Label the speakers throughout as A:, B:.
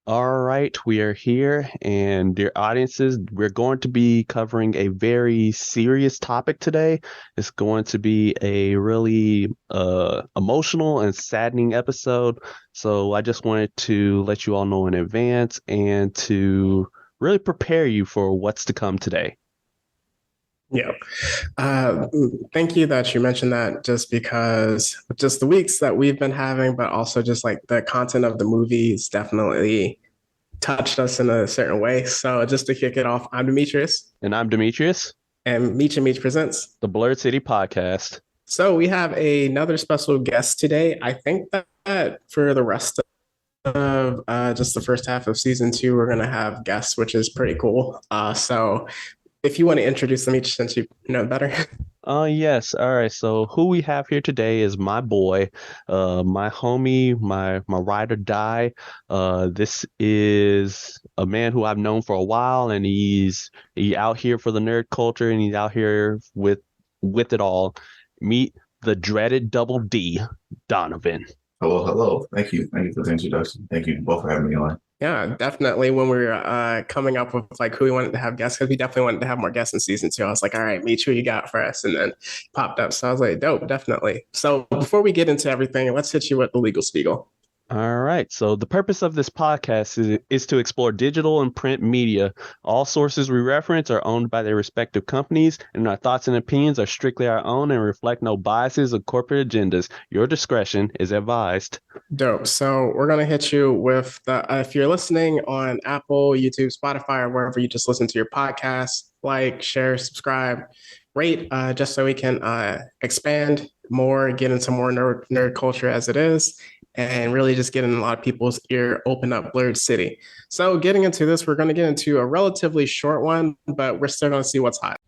A: All right, we are here, and dear audiences, we're going to be covering a very serious topic today. It's going to be a really emotional and saddening episode. So I just wanted to let you all know in advance and to really prepare you for what's to come today.
B: Yeah. Uh, Thank you that you mentioned that just because just the weeks that we've been having, but also just like the content of the movies definitely touched us in a certain way. So just to kick it off, I'm Demetrius
A: And I'm Demetrius,
B: and Meech and Meech presents.
A: the Blerd City podcast.
B: So we have another special guest today. I think that for the rest of just the first half of season two, we're going to have guests, which is pretty cool. So if you want to introduce them each since you know better.
A: Yes. All right. So who we have here today is my boy, my homie, my ride or die. This is a man who I've known for a while, and he out here for the nerd culture, and he's out here with it all. Meet the dreaded Double D, Donovan.
C: Hello, hello. Thank you for the introduction. Thank you both for having me on.
B: Yeah, definitely. When we were coming up with like who we wanted to have guests, because we definitely wanted to have more guests in season two. I was like, all right, meet who you got for us, and then popped up. So I was like, dope, definitely. So before we get into everything, let's hit you with the legal spiegel.
A: All right. So the purpose of this podcast is to explore digital and print media. All sources we reference are owned by their respective companies, and our thoughts and opinions are strictly our own and reflect no biases or corporate agendas. Your discretion is advised.
B: Dope. So we're gonna hit you with the if you're listening on Apple, YouTube, Spotify, or wherever you just listen to your podcast, like, share, subscribe, rate, just so we can expand more, get into more nerd culture as it is, and really just get in a lot of people's ear, open up Blerd City. So getting into this, we're going to get into a relatively short one, but we're still going to see what's hot.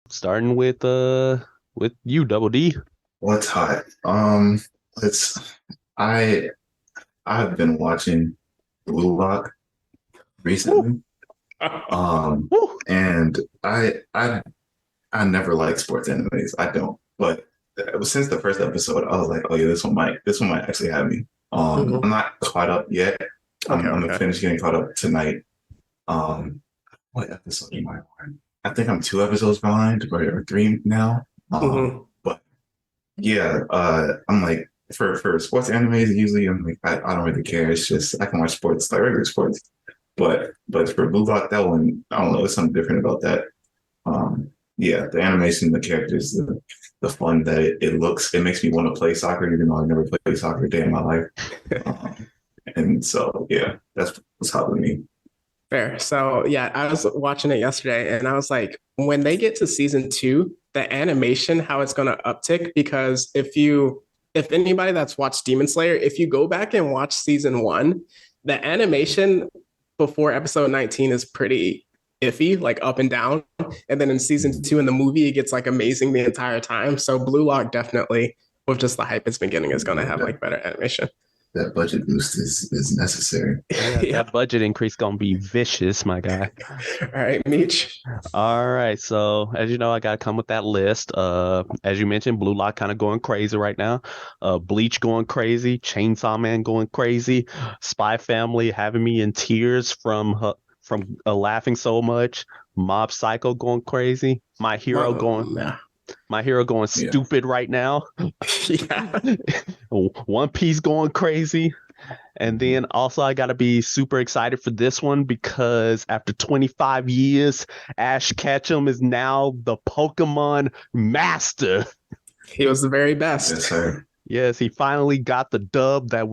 A: Starting with you, Double D.
C: What's hot? It's I I've been watching Blue Lock recently.
A: Woo.
C: And I never like sports animes. I don't. But since the first episode, I was like, oh yeah, this one might actually have me.
B: Mhm.
C: I'm not caught up yet. I'm
B: Okay,
C: gonna
B: okay.
C: finish getting caught up tonight. Um, what episode am I on? I think I'm 2 episodes behind, or three now.
B: Mhm.
C: But yeah, I'm like for sports animes, usually I'm like I don't really care. It's just I can watch sports like regular sports. But for Blue Lock, that one, I don't know, there's something different about that. Yeah, the animation, the characters, the fun that it looks, it makes me want to play soccer, even though I've never played soccer a day in my life. Um, and so yeah, that's what's hot with me.
B: Fair. So yeah, I was watching it yesterday and I was like, when they get to season two, the animation, how it's gonna uptick, because if anybody that's watched Demon Slayer, if you go back and watch season one, the animation before episode 19 is pretty iffy, like up and down. And then in season two in the movie, it gets like amazing the entire time. So Blue Lock definitely, with just the hype it's been getting, is gonna have
C: That,
B: like better animation.
C: that budget boost is necessary.
A: Yeah,
B: Yeah.
A: that budget increase gonna be vicious, my guy.
B: All right, Meech.
A: All right, so as you know, I gotta come with that list. As you mentioned, Blue Lock kind of going crazy right now. Bleach going crazy, Chainsaw Man going crazy, Spy Family having me in tears from laughing so much. Mob Psycho going crazy.
B: Yeah.
A: My hero going
C: Yeah.
A: stupid right now.
B: Yeah.
A: One Piece going crazy. And then also I gotta be super excited for this one because after 25 years, Ash Ketchum is now the Pokemon Master.
B: He was the very
C: Yes,
B: best.
C: sir.
A: Yes, he finally got the dub that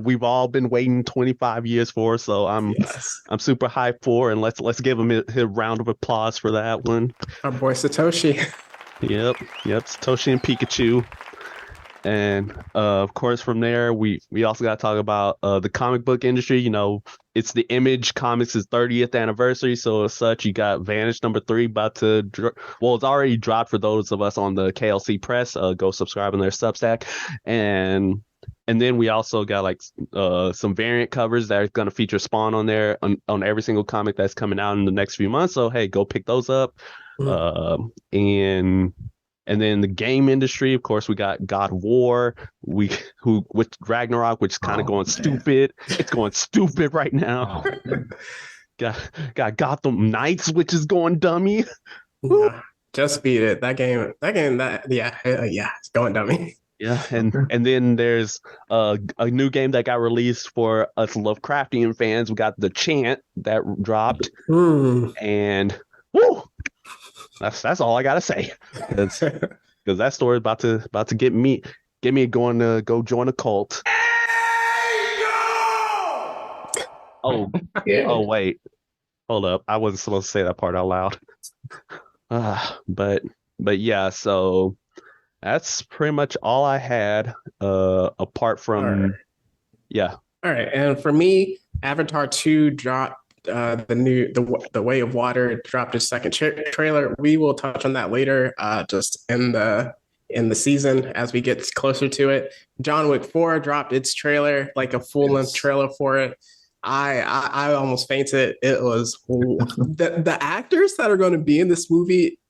A: we've all been waiting 25 years for. So
B: Yes.
A: I'm super hyped for, and let's give him a round of applause for that one.
B: Our boy Satoshi.
A: Yep, Satoshi and Pikachu. And of course, from there, we also got to talk about the comic book industry. You know, it's the Image Comics' 30th anniversary, so as such, you got Vanish #3 about to well, it's already dropped for those of us on the KLC Press. Go subscribe on their Substack, and and then we also got like some variant covers that are going to feature Spawn on there on every single comic that's coming out in the next few months. So hey, go pick those up.
B: Mm.
A: And And then the game industry, of course, we got God of War, with Ragnarok, which is kind of going stupid. It's going stupid right now. Got Gotham Knights, which is going dummy.
B: Yeah, just beat it. Yeah, it's going dummy.
A: Yeah, and then there's a new game that got released for us Lovecraftian fans. We got The Chant that dropped, and woo, that's all I gotta say. Because that story is about to get me going to go join a cult. Oh,
C: Yeah.
A: oh wait, hold up, I wasn't supposed to say that part out loud. But yeah, so that's pretty much all I had. Apart from yeah.
B: All right, and for me, Avatar 2 dropped the Way of Water dropped its second trailer. We will touch on that later, just in the season as we get closer to it. John Wick 4 dropped its trailer, like a full-length trailer for it. I almost fainted. It was the actors that are going to be in this movie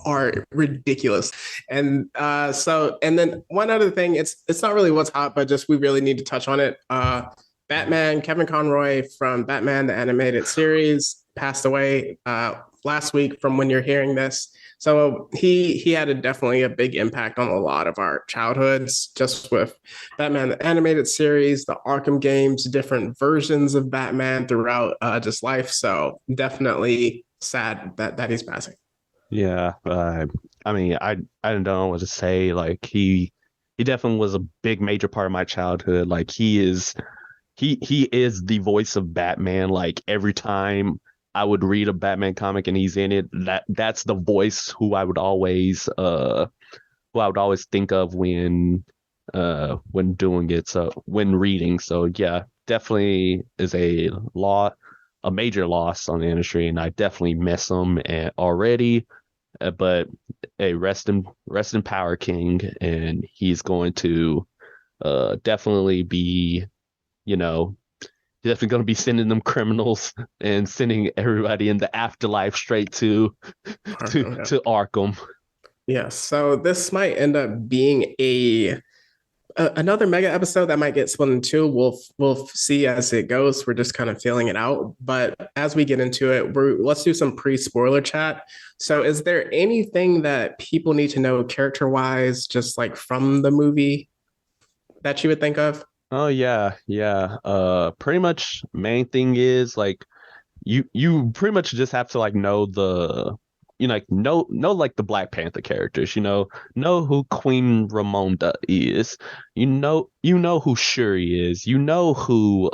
B: are ridiculous. And then one other thing, it's not really what's hot, but just we really need to touch on it. Batman, Kevin Conroy from Batman the Animated Series passed away last week from when you're hearing this. So he had definitely a big impact on a lot of our childhoods, just with Batman the Animated Series, the Arkham games, different versions of Batman throughout just life. So definitely sad that he's passing.
A: Yeah, I mean, I don't know what to say. Like he definitely was a big major part of my childhood. Like he is the voice of Batman. Like every time I would read a Batman comic and he's in it, that's the voice who I would always think of when doing it. So when reading, so yeah, definitely is a major loss on the industry, and I definitely miss him already. But a rest in power, King, and he's going to definitely be, definitely going to be sending them criminals and sending everybody in the afterlife straight to Arkham.
B: Yeah, so this might end up being another mega episode that might get split in two. We'll see as it goes. We're just kind of feeling it out. But as we get into it, let's do some pre-spoiler chat. So is there anything that people need to know character-wise, just like from the movie, that you would think of?
A: Oh yeah. Pretty much main thing is like you pretty much just have to like know know like the Black Panther characters, know who Queen Ramonda is, you know who Shuri is, who who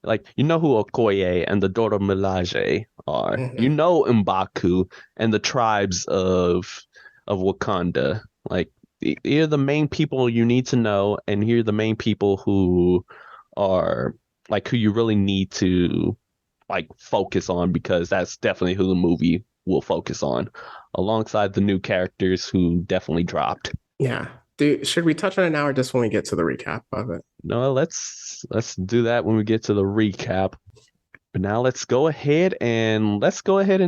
A: Okoye and the Dora Milaje are, M'Baku and the tribes of Wakanda. Like here are the main people you need to know, and here are the main people who are like who you really need to like focus on, because that's definitely who the movie will focus on, alongside the new characters who definitely dropped.
B: Yeah. Should we touch on it now or just when we get to the recap of it?
A: No, let's do that when we get to the recap. But now let's go ahead and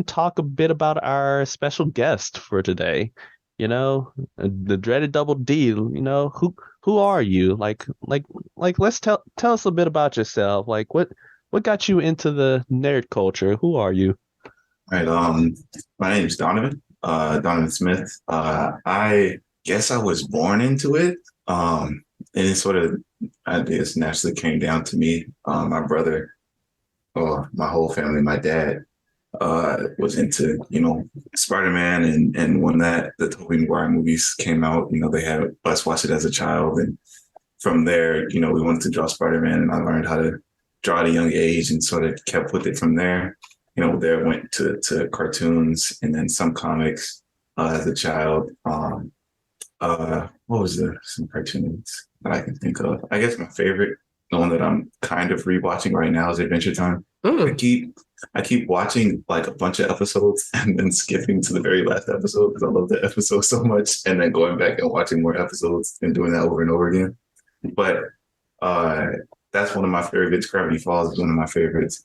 A: talk a bit about our special guest for today. The dreaded Double D. Who are you? Like let's tell us a bit about yourself. Like what got you into the nerd culture? Who are you?
C: Right. My name is Donovan. Donovan Smith. I guess I was born into it. And it sort of, I guess, naturally came down to me. My brother, or my whole family, my dad, was into, Spider-Man, and when the Tobey Maguire movies came out, they had us watch it as a child, and from there, we wanted to draw Spider-Man, and I learned how to draw at a young age, and sort of kept with it from there. There went to cartoons and then some comics as a child. What was some cartoons that I can think of? I guess my favorite, the one that I'm kind of rewatching right now, is Adventure Time. I keep watching like a bunch of episodes and then skipping to the very last episode because I love that episode so much, and then going back and watching more episodes and doing that over and over again. But that's one of my favorites. Gravity Falls is one of my favorites.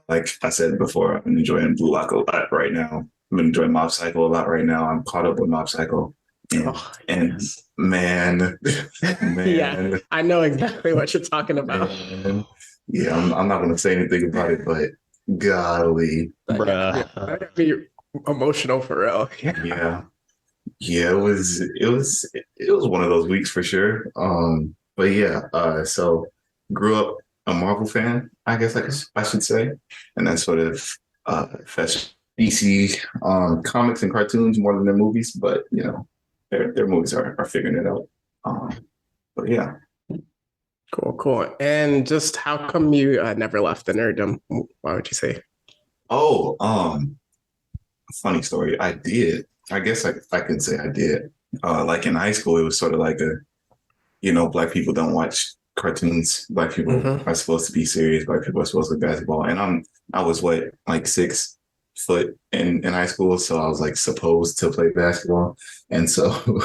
C: Like I said before, I'm enjoying Blue Lock a lot right now. I'm enjoying Mob Psycho a lot right now. I'm caught up with Mob Psycho. And
B: Yes.
C: man,
B: Yeah,
C: man,
B: I know exactly what you're talking about.
C: man. Yeah, I'm not gonna say anything about it, but golly.
A: Bruh.
B: That got me emotional for real.
C: Yeah. Yeah, it was one of those weeks for sure. But yeah, so grew up a Marvel fan, I guess I should say, and that sort of fetched DC comics and cartoons more than their movies, but their movies are figuring it out. But yeah.
B: Cool, cool. And just how come you never left the nerddom? Why would you say?
C: Oh, funny story. I did. I guess I can say I did. Like in high school, it was sort of like black people don't watch cartoons. Black people
B: Mm-hmm.
C: are supposed to be serious. Black people are supposed to play basketball. And I was what, like 6 foot in high school. So I was like supposed to play basketball. And so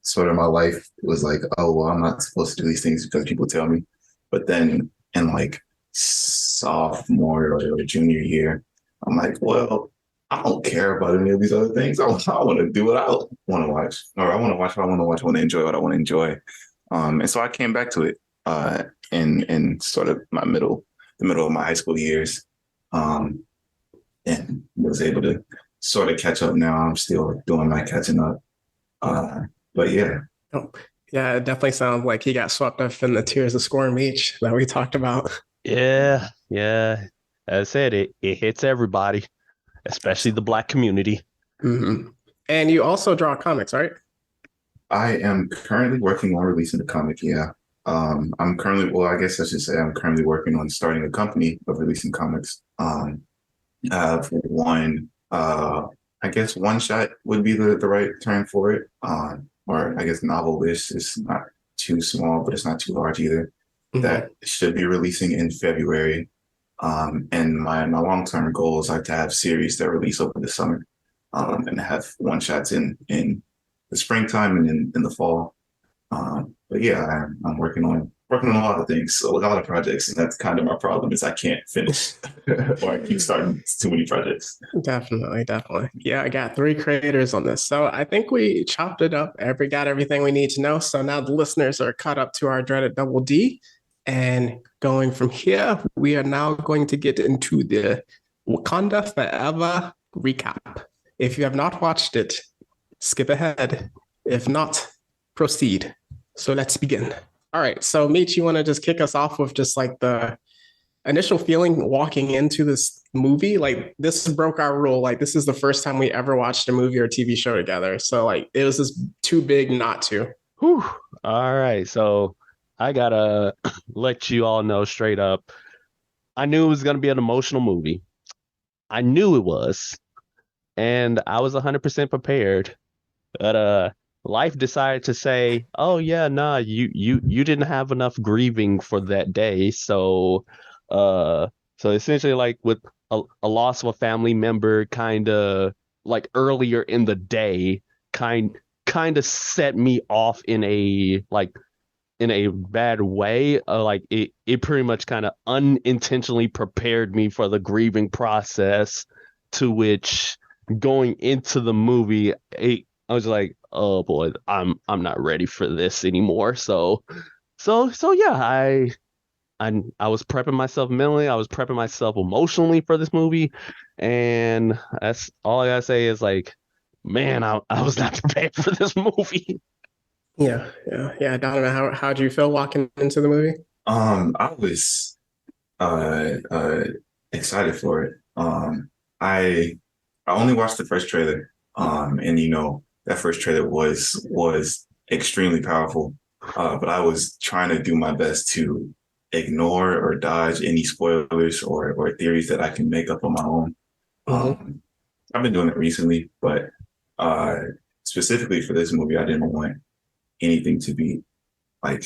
C: sort of my life was like, oh, well, I'm not supposed to do these things because people tell me. But then in like sophomore or junior year, I'm like, well, I don't care about any of these other things. I want to do what I want to watch, or I want to watch what I want to watch. I want to enjoy what I want to enjoy. And so I came back to it in sort of the middle of my high school years, and was able to sort of catch up now. I'm still doing my catching up. But yeah.
B: Oh, yeah, it definitely sounds like he got swept up in the Tears of Scorn Beach that we talked about.
A: Yeah, yeah. As I said, it hits everybody, especially the Black community.
B: Mm-hmm. And you also draw comics, right?
C: I am currently working on releasing the comic. Yeah. I guess I should say I'm currently working on starting a company of releasing comics. I have one, I guess one shot would be the right term for it. Or I guess novel-ish is not too small, but it's not too large either.
B: Mm-hmm.
C: That should be releasing in February. And my long-term goals are to have series that release over the summer, and have one shots in the springtime and in the fall. But yeah, I'm working on a lot of things, so a lot of projects, and that's kind of my problem is I can't finish or I keep starting too many projects.
B: Definitely, definitely. Yeah, I got 3 creators on this. So I think we chopped it up. Got everything we need to know. So now the listeners are caught up to our dreaded double D. And going from here, we are now going to get into the Wakanda Forever recap. If you have not watched it, skip ahead. If not, proceed. So let's begin. All right. So, Meech, you want to just kick us off with just like the initial feeling walking into this movie? Like, this broke our rule. Like, this is the first time we ever watched a movie or TV show together. So, like, it was just too big not to.
A: Whew. All right, so I gotta let you all know straight up. I knew it was gonna be an emotional movie. I knew it was, and I was 100% prepared. But life decided to say, "Oh yeah, nah, you didn't have enough grieving for that day." So essentially, like with a loss of a family member, kind of like earlier in the day, kind of set me off in a bad way. Like it pretty much kind of unintentionally prepared me for the grieving process, to which going into the movie, I was like, oh boy, I'm not ready for this anymore. So yeah, I was prepping myself mentally, I was prepping myself emotionally for this movie, and that's all I gotta say is like, man, I was not prepared for this movie.
B: Yeah. Donovan, how do you feel walking into the movie?
C: I was uh excited for it. I only watched the first trailer. And that first trailer was extremely powerful. But I was trying to do my best to ignore or dodge any spoilers or theories that I can make up on my own.
B: Mm-hmm.
C: I've been doing it recently, but specifically for this movie, I didn't want anything to be like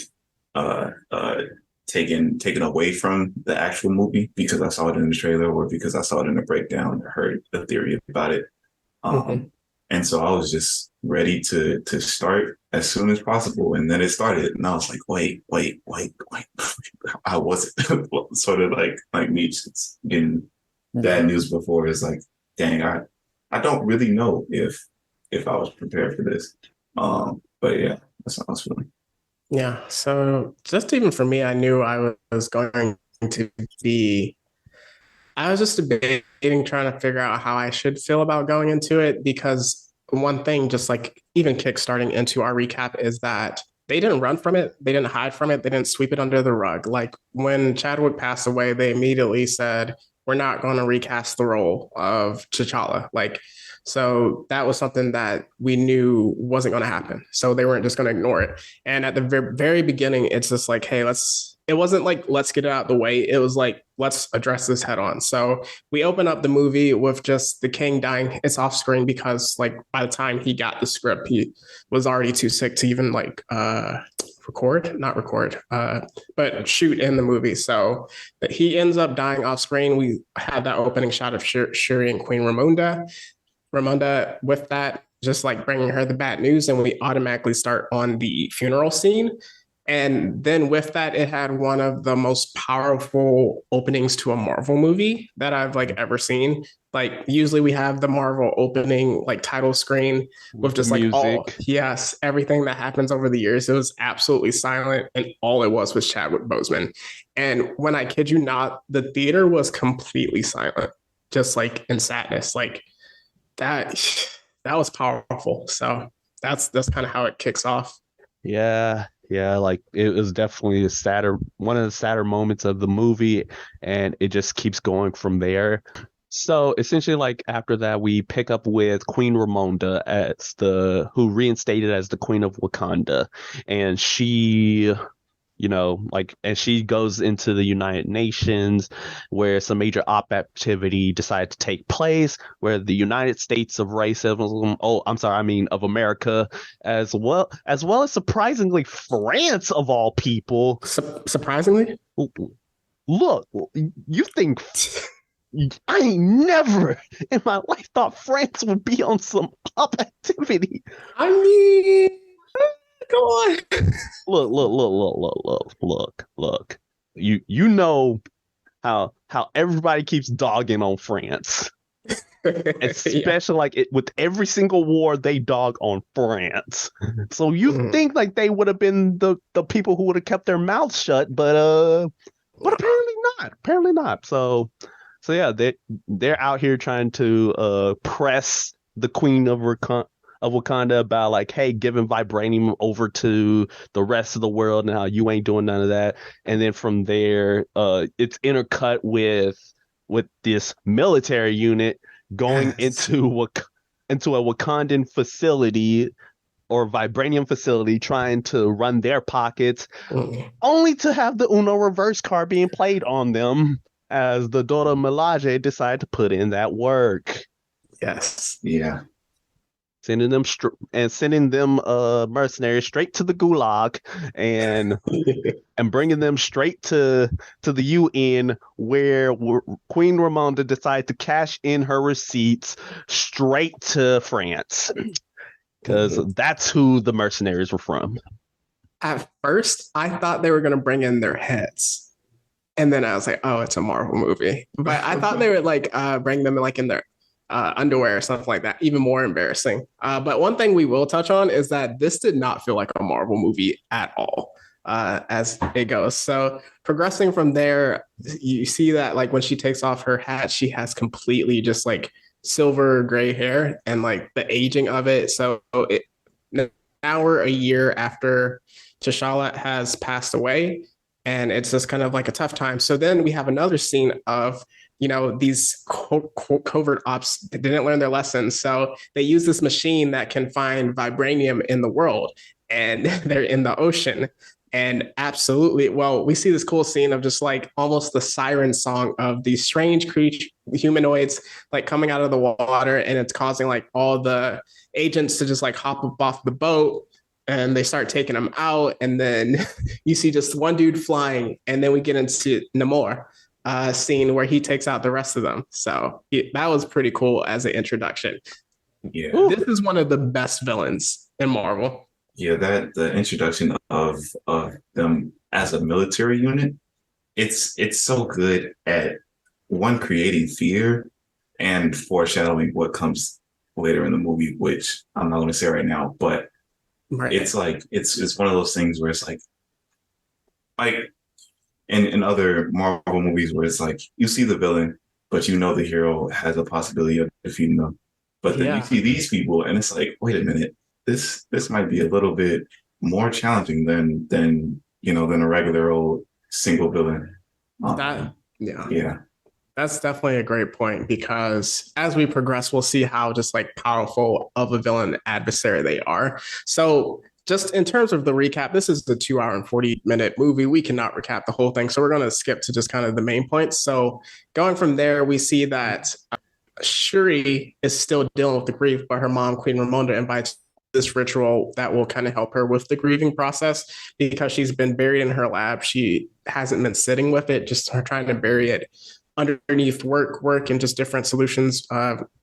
C: uh uh taken away from the actual movie because I saw it in the trailer or because I saw it in a breakdown or heard a theory about it.
B: Mm-hmm.
C: And so I was just ready to start as soon as possible. And then it started and I was like, wait. I wasn't sort of like me getting bad news before. It's like dang, I don't really know if I was prepared for this. But yeah, that sounds fun.
B: Yeah. So just even for me, I knew I was going to be. I was just debating, trying to figure out how I should feel about going into it because one thing, just like even kickstarting into our recap, is that they didn't run from it, they didn't hide from it, they didn't sweep it under the rug. Like when Chadwick passed away, they immediately said, "We're not going to recast the role of T'Challa." Like, so that was something that we knew wasn't going to happen. So they weren't just going to ignore it. And at the very beginning, it's just like, hey, let's. It wasn't like let's get it out of the way. It was like let's address this head on. So we open up the movie with just the king dying. It's off screen because like by the time he got the script, he was already too sick to even like not record, but shoot in the movie. So he ends up dying off screen. We had that opening shot of Shuri and Queen Ramonda with that, just like bringing her the bad news, and we automatically start on the funeral scene. And then with that, it had one of the most powerful openings to a Marvel movie that I've like ever seen. Like usually we have the Marvel opening like title screen with
A: The
B: just like all
A: music.
B: yes, everything that happens over the years. It was absolutely silent, and all it was Chadwick Boseman. And when I kid you not, the theater was completely silent, just like in sadness. Like that that was powerful. So that's kind of how it kicks off.
A: Yeah, yeah, like it was definitely one of the sadder moments of the movie, and it just keeps going from there. So essentially, like after that, we pick up with Queen Ramonda as the who reinstated as the Queen of Wakanda, and and she goes into the United Nations where some major op activity decided to take place, where the United States of racism, oh, I'm sorry, I mean of America, as well as surprisingly France of all people.
B: Surprisingly,
A: Look, you think I ain't never in my life thought France would be on some op activity.
B: I mean, go on.
A: Look. You know how everybody keeps dogging on France,
B: Yeah.
A: especially like with every single war they dog on France. So you
B: Mhm.
A: think like they would have been the people who would have kept their mouths shut, but apparently not. Apparently not. So yeah, they're out here trying to press the Queen of Wakanda about like, hey, giving vibranium over to the rest of the world now. You ain't doing none of that. And then from there, it's intercut with this military unit going
B: Yes.
A: into a Wakandan facility or vibranium facility trying to run their pockets,
B: Mhm.
A: only to have the Uno reverse card being played on them as the Dora Milaje decided to put in that work,
B: Yes.
C: Yeah.
A: sending them mercenaries straight to the gulag and bringing them straight to the UN where Queen Ramonda decided to cash in her receipts straight to France because
B: Mhm.
A: that's who the mercenaries were from.
B: At first, I thought they were going to bring in their heads. And then I was like, oh, it's a Marvel movie. But I thought they would like bring them like in their underwear or something like that. Even more embarrassing. But one thing we will touch on is that this did not feel like a Marvel movie at all as it goes. So progressing from there, you see that like when she takes off her hat, she has completely just like silver gray hair and like the aging of it. So now we're a year after T'Challa has passed away, and it's just kind of like a tough time. So then we have another scene of these covert ops didn't learn their lessons, so they use this machine that can find vibranium in the world, and they're in the ocean. And absolutely, well, we see this cool scene of just like almost the siren song of these strange creature humanoids like coming out of the water, and it's causing like all the agents to just like hop up off the boat, and they start taking them out, and then you see just one dude flying, and then we get into Namor scene where he takes out the rest of them. So that was pretty cool as an introduction.
C: Yeah.
B: This is one of the best villains in Marvel.
C: Yeah, that the introduction of them as a military unit, it's so good at one creating fear, and foreshadowing what comes later in the movie, which I'm not going to say right now, but
B: Right.
C: it's like it's one of those things where it's like in other Marvel movies where it's like you see the villain, but you know the hero has a possibility of defeating them. But then you
B: Yeah.
C: see these people, and it's like, wait a minute, this might be a little bit more challenging than a regular old single villain.
B: That yeah.
C: Yeah,
B: That's definitely a great point because as we progress, we'll see how just like powerful of a villain adversary they are. So, just in terms of the recap, this is the 2 hour and 40-minute movie. We cannot recap the whole thing. So, we're going to skip to just kind of the main points. So, going from there, we see that Shuri is still dealing with the grief, but her mom, Queen Ramonda, invites this ritual that will kind of help her with the grieving process because she's been buried in her lab. She hasn't been sitting with it, just her trying to bury it underneath work, and just different solutions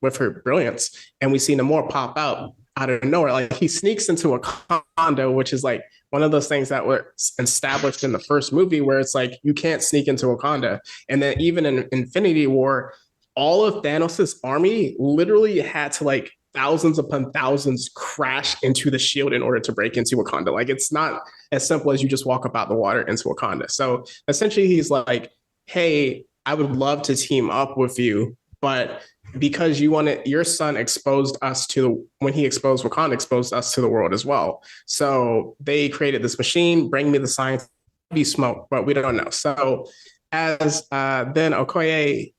B: with her brilliance. And we see Namor pop out of nowhere. Like he sneaks into a condo, which is like one of those things that were established in the first movie where it's like you can't sneak into Wakanda. And then even in Infinity War, all of Thanos' army literally had to like thousands upon thousands crash into the shield in order to break into Wakanda. Like it's not as simple as you just walk up out the water into Wakanda. So essentially he's like, hey, I would love to team up with you, but because your son exposed us to when he exposed Wakanda, exposed us to the world as well. So they created this machine, bring me the science, be smoke, but we don't know. So as then Okoye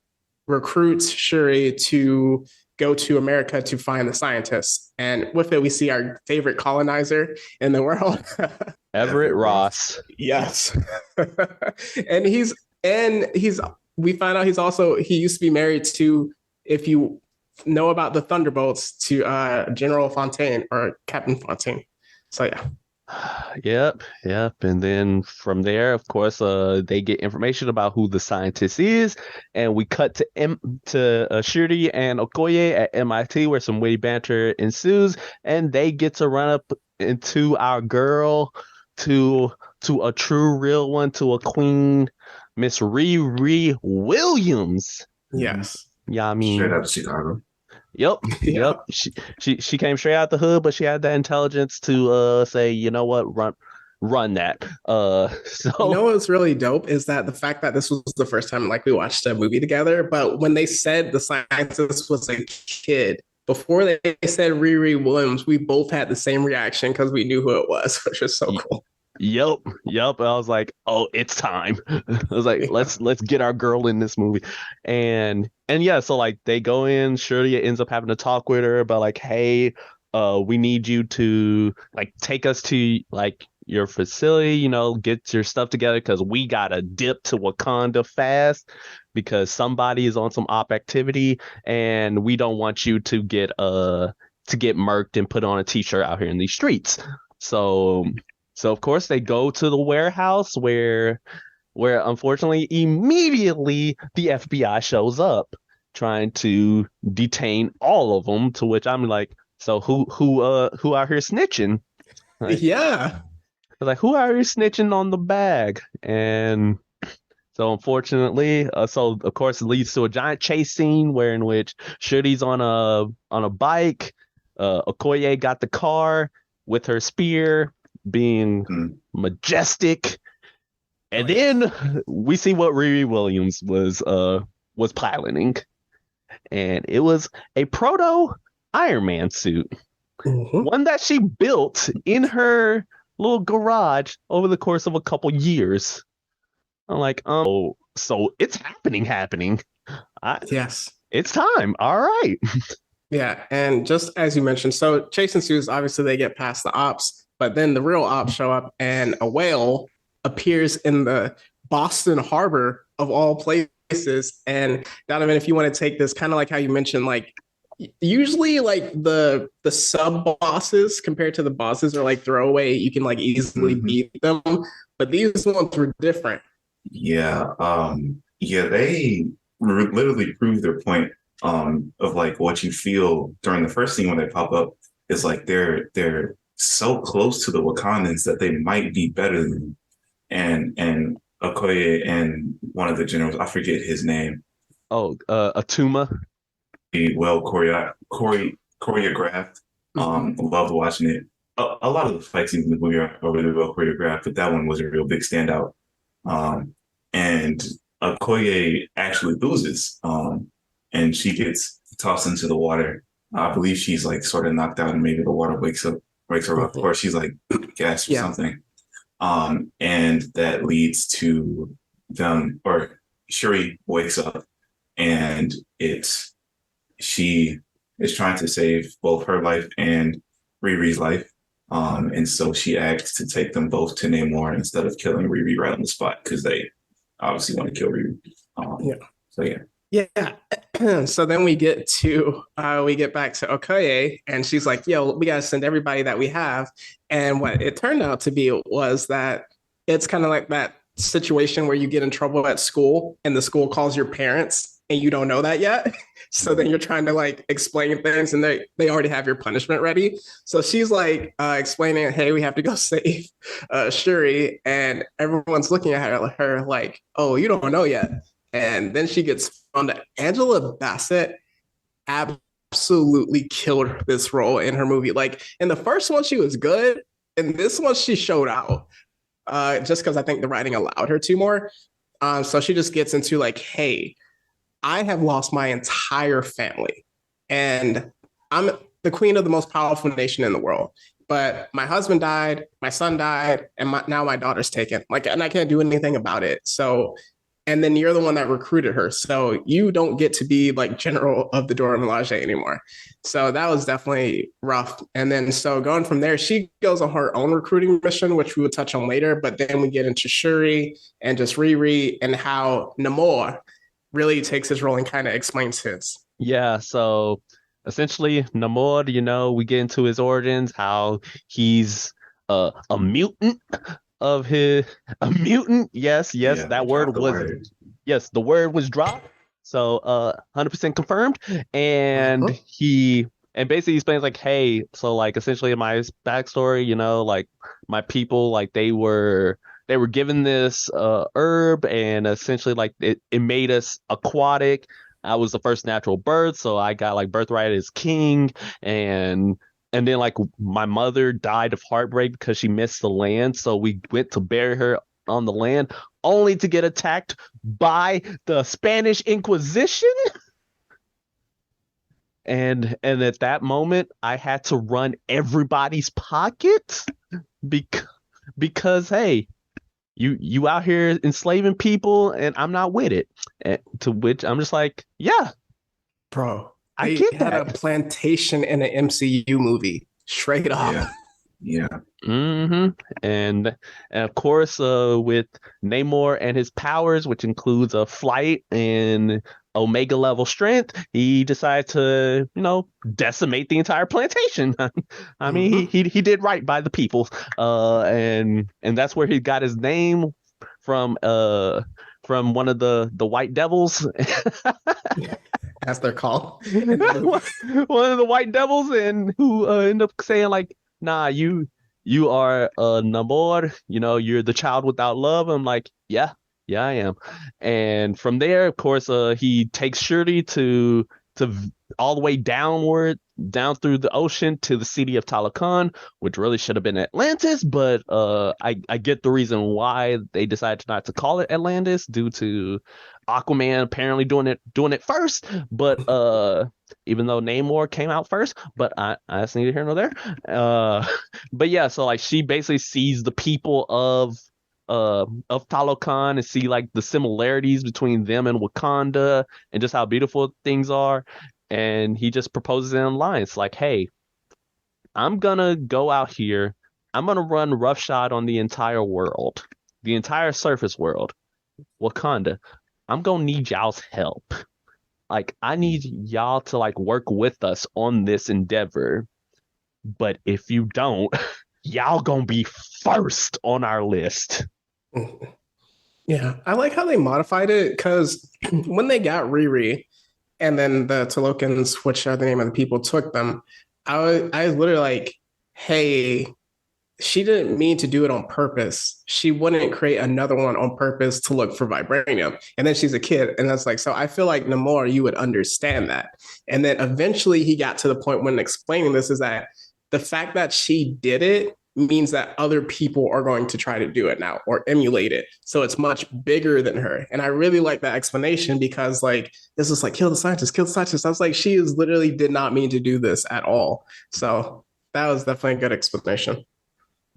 B: recruits Shuri to go to America to find the scientists. And with it, we see our favorite colonizer in the world,
A: Everett Ross.
B: Yes. and he's we find out he used to be married to, if you know about the Thunderbolts, to General Fontaine or Captain Fontaine. So yeah.
A: Yep. And then from there, of course, they get information about who the scientist is, and we cut to Shuri and Okoye at MIT, where some witty banter ensues, and they get to run up into our girl, to a true real one, to a queen, Miss Riri Williams.
B: Yes.
A: Yeah, I mean,
C: straight out of Chicago.
A: Yep.
B: Yeah.
A: She came straight out the hood, but she had the intelligence to say, you know what, run that. So
B: You know what's really dope is that the fact that this was the first time like we watched a movie together, but when they said the scientist was a kid, before they said Riri Williams, we both had the same reaction because we knew who it was, which was so cool.
A: Yep. I was like, oh, it's time. I was like, let's get our girl in this movie. And yeah, so like they go in, Shirley ends up having to talk with her about like, hey, we need you to like take us to like your facility, get your stuff together because we gotta dip to Wakanda fast because somebody is on some op activity and we don't want you to get murked and put on a t-shirt out here in these streets. So of course they go to the warehouse where unfortunately immediately the FBI shows up trying to detain all of them, to which I'm like, so who out here snitching? Like,
B: yeah.
A: like, who out here snitching on the bag? And so unfortunately, so of course it leads to a giant chase scene in which Shuri's on a bike, Okoye got the car with her spear, being majestic, and then we see what Riri Williams was piloting, and it was a proto Iron Man suit, one that she built in her little garage over the course of a couple years. I'm like, so it's happening.
B: Yes,
A: it's time. All right.
B: Yeah, and just as you mentioned, so chase ensues. Obviously, they get past the ops, but then the real ops show up, and a whale appears in the Boston Harbor of all places. And Donovan, if you want to take this, kind of like how you mentioned, like usually like the sub bosses compared to the bosses are like throwaway. You can like easily beat them, but these ones were different.
C: Yeah, they literally prove their point. Of like what you feel during the first scene when they pop up is like they're so close to the Wakandans that they might be better than them. And Okoye and one of the generals, I forget his name.
A: Oh, Atuma.
C: well choreographed. Loved watching it. A lot of the fight scenes in the movie are really well choreographed, but that one was a real big standout. And Okoye actually loses, and she gets tossed into the water. I believe she's like sort of knocked out, and maybe the water wakes her up, or she's like gasped or something. And that leads to them, or Shuri wakes up, and she is trying to save both her life and Riri's life. And so she asks to take them both to Namor instead of killing Riri right on the spot because they obviously want to kill Riri. So yeah.
B: Yeah. So then we get back to Okoye, and she's like, yo, we gotta send everybody that we have. And what it turned out to be was that it's kind of like that situation where you get in trouble at school and the school calls your parents and you don't know that yet. So then you're trying to like explain things and they already have your punishment ready. So she's like explaining, hey, we have to go save Shuri. And everyone's looking at her like, oh, you don't know yet. And then she gets on to Angela Bassett. Absolutely killed this role in her movie. Like in the first one, she was good. In this one, she showed out just because I think the writing allowed her to more. So she just gets into like, hey, I have lost my entire family and I'm the queen of the most powerful nation in the world. But my husband died, my son died, and now my daughter's taken. Like, and I can't do anything about it. So, and then you're the one that recruited her. So you don't get to be like general of the Dora Milaje anymore. So that was definitely rough. And then so going from there, she goes on her own recruiting mission, which we will touch on later. But then we get into Shuri and just Riri and how Namor really takes his role and kind of explains his.
A: Yeah, so essentially Namor, we get into his origins, how he's a mutant a mutant. Yes, that word was yes, the word was dropped. So 100% confirmed. And he basically explains like, hey, so like essentially in my backstory, like my people, like they were given this herb, and essentially like it made us aquatic. I was the first natural birth, so I got like birthright as king, and then like my mother died of heartbreak because she missed the land, so we went to bury her on the land, only to get attacked by the Spanish Inquisition. And at that moment, I had to run everybody's pockets because hey, you out here enslaving people and I'm not with it. And to which I'm just like, yeah,
B: bro,
A: I get that.
B: A plantation in an MCU movie, straight up.
C: Yeah.
A: And of course, with Namor and his powers, which includes a flight and Omega level strength, he decided to, decimate the entire plantation. I mean, he did right by the people. And that's where he got his name from one of the white devils.
B: As they're called.
A: One of the white devils, and who end up saying like, nah, you are Namor, you're the child without love. I'm like, yeah, I am. And from there, of course, he takes Shuri to all the way down through the ocean to the city of Talokan, which really should have been Atlantis, but I get the reason why they decided not to call it Atlantis, due to Aquaman apparently doing it first. But even though Namor came out first, but that's neither here nor there. But yeah, so like she basically sees the people of Talokan and see like the similarities between them and Wakanda and just how beautiful things are. And he just proposes in alliance like, hey, I'm gonna go out here, I'm gonna run roughshod on the entire world, the entire surface world, Wakanda. I'm gonna need y'all's help. Like, I need y'all to like work with us on this endeavor. But if you don't, y'all gonna be first on our list.
B: Yeah, I like how they modified it, because when they got Riri and then the Talokans, which are the name of the people, took them, I was literally like, hey, she didn't mean to do it on purpose. She wouldn't create another one on purpose to look for vibranium. And then she's a kid. And that's like, so I feel like Namor, you would understand that. And then eventually he got to the point when explaining this is that the fact that she did it means that other people are going to try to do it now or emulate it. So it's much bigger than her. And I really like that explanation because like this is like kill the scientist, kill the scientist. I was like, she is literally did not mean to do this at all. So that was definitely a good explanation.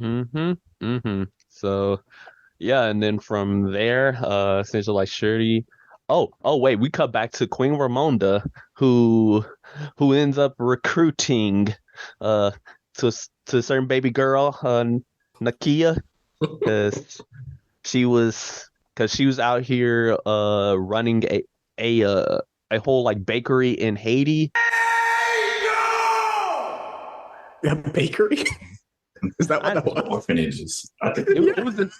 A: Mm-hmm. Mm-hmm. So yeah, and then from there, essentially like Shuri. Oh wait, we cut back to Queen Ramonda, who ends up recruiting uh to a certain baby girl, Nakia, because she was out here running a uh a whole like bakery in Haiti.
B: Yeah, bakery. Is that what that was?
C: Orphanages. I think
A: It was an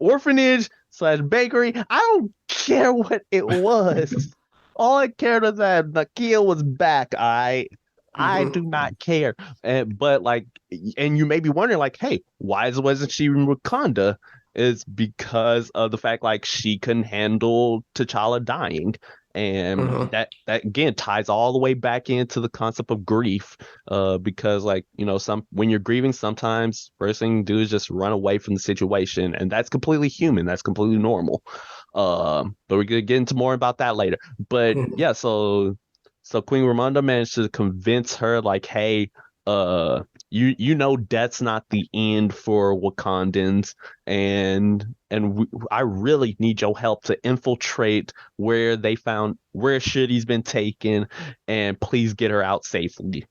A: orphanage slash bakery. I don't care what it was. All I cared was that Nakia was back. I
B: Mhm.
A: do not care. But like, and you may be wondering, like, hey, why wasn't she in Wakanda? It's because of the fact like she couldn't handle T'Challa dying. And
B: Mhm.
A: that again ties all the way back into the concept of grief. Because like, some when you're grieving, sometimes first thing you do is just run away from the situation, and that's completely human. That's completely normal. But we're gonna get into more about that later. But
B: Mhm.
A: yeah, so Queen Ramonda managed to convince her, like, hey, you know death's not the end for Wakandans, and I really need your help to infiltrate where Shitty's been taken, and please get her out safely.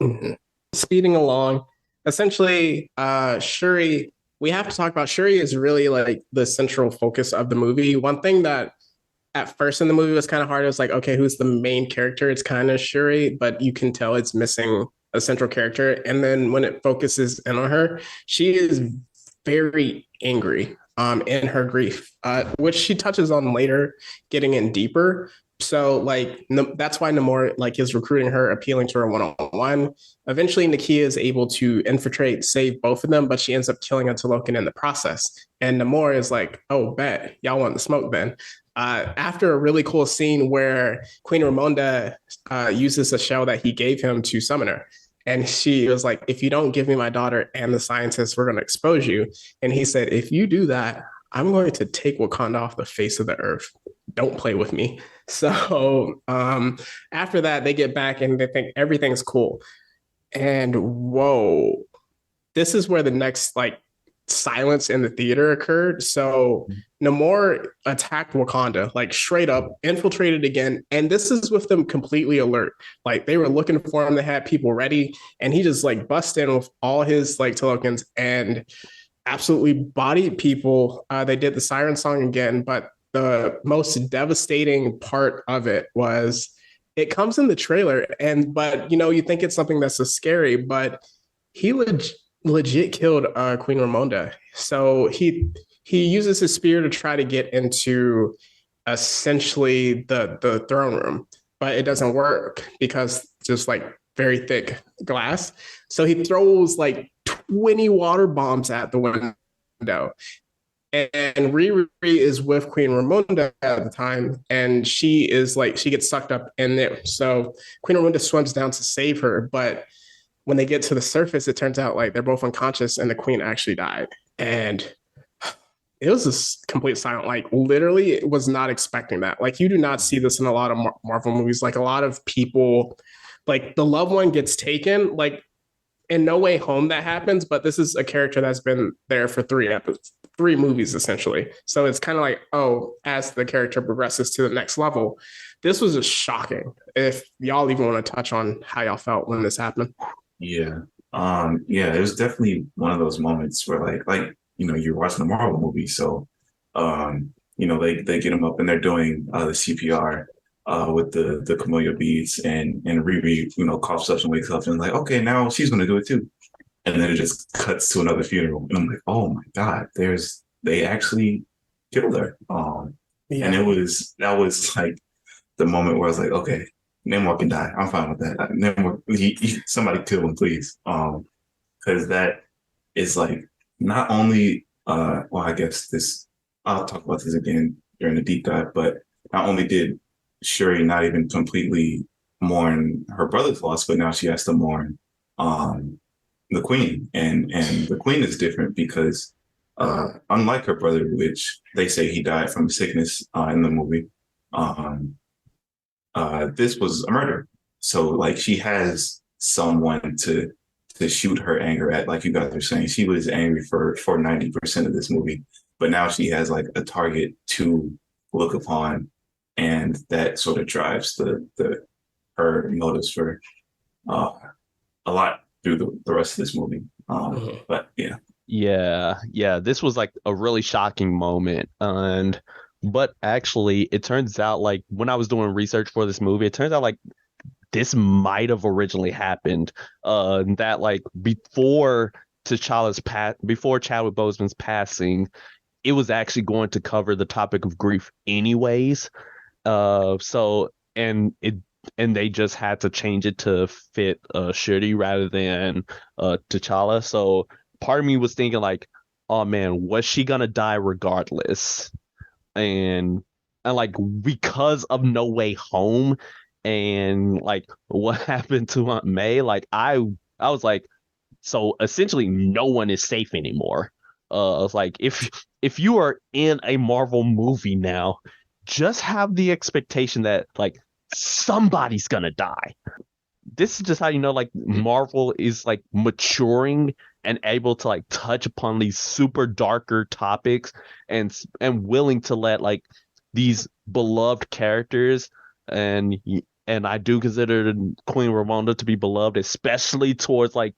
B: Mhm. Speeding along, essentially, Shuri. We have to talk about Shuri is really like the central focus of the movie. One thing that at first in the movie was kind of hard. It was like, okay, who's the main character? It's kind of Shuri, but you can tell it's missing a central character. And then when it focuses in on her, she is very angry in her grief, which she touches on later, getting in deeper. So like that's why Namor like is recruiting her, appealing to her one on one. Eventually, Nakia is able to infiltrate, save both of them, but she ends up killing Antiloken in the process. And Namor is like, "Oh, bet y'all want the smoke then." After a really cool scene where Queen Ramonda uses a shell that he gave him to summon her. And she was like, if you don't give me my daughter and the scientists, we're going to expose you. And he said, if you do that, I'm going to take Wakanda off the face of the earth. Don't play with me. So after that, they get back and they think everything's cool. And whoa, this is where the next like silence in the theater occurred. So Namor attacked Wakanda, like straight up, infiltrated again. And this is with them completely alert. Like they were looking for him, they had people ready, and he just like bust in with all his like Telokans and absolutely bodied people. They did the siren song again, but the most devastating part of it was it comes in the trailer, and but you think it's something that's so scary, but he legit killed Queen Ramonda. So he uses his spear to try to get into essentially the throne room, but it doesn't work because just like very thick glass. So he throws like 20 water bombs at the window. And Riri is with Queen Ramonda at the time, and she gets sucked up in there. So Queen Ramonda swims down to save her, but when they get to the surface, it turns out like they're both unconscious and the queen actually died. And it was a complete silent. Like literally, it was not expecting that. Like you do not see this in a lot of Marvel movies. Like a lot of people, like the loved one gets taken. Like in No Way Home that happens, but this is a character that's been there for 3 episodes, 3 movies essentially. So it's kind of like, oh, as the character progresses to the next level, this was just shocking. If y'all even want to touch on how y'all felt when this happened.
C: Yeah. Yeah, it was definitely one of those moments where you're watching a Marvel movie, so they get him up and they're doing the CPR with the camellia beads and Riri, coughs up and wakes up and like, okay, now she's gonna do it too. And then it just cuts to another funeral. And I'm like, oh my God, they actually killed her. And
B: Yeah.
C: that was like the moment where I was like, okay, Namor can die. I'm fine with that. Namor, somebody kill him, please. Because is like not only well, I guess this I'll talk about this again during the deep dive, but not only did Shuri not even completely mourn her brother's loss, but now she has to mourn um the queen. And the queen is different because unlike her brother, which they say he died from sickness in the movie, um this was a murder. So like she has someone to shoot her anger at, like you guys are saying. She was angry for 90% of this movie, but now she has like a target to look upon, and that sort of drives the her motives for uh a lot through the rest of this movie. But yeah.
A: Yeah, this was like a really shocking moment. And but actually it turns out like when I was doing research for this movie, it turns out like this might have originally happened. That like before Chadwick Boseman's passing, it was actually going to cover the topic of grief anyways. So and they just had to change it to fit Shuri rather than T'Challa. So part of me was thinking like, oh man, was she gonna die regardless? And like because of No Way Home and like what happened to Aunt May, like I was like, so essentially no one is safe anymore. It's like if you are in a Marvel movie now, just have the expectation that like somebody's gonna die. This is just how you know like Marvel is like maturing and able to like touch upon these super darker topics and willing to let like these beloved characters and and I do consider Queen Ramonda to be beloved, especially towards like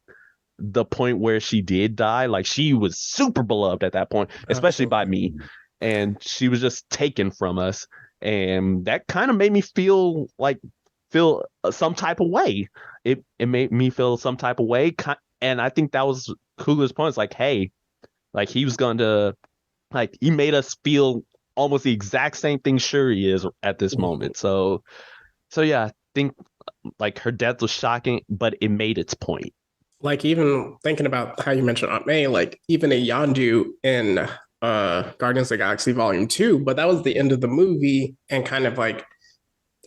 A: the point where she did die. Like she was super beloved at that point, especially by me, and she was just taken from us, and that kind of made me feel some type of way. It made me feel some type of way, and I think that was Coogler's point. It's like, hey, like he was going to like he made us feel almost the exact same thing Shuri is at this moment. So yeah, I think like her death was shocking, but it made its point.
B: Like even thinking about how you mentioned Aunt May, like even a Yondu in Guardians of the Galaxy Volume 2, but that was the end of the movie and kind of like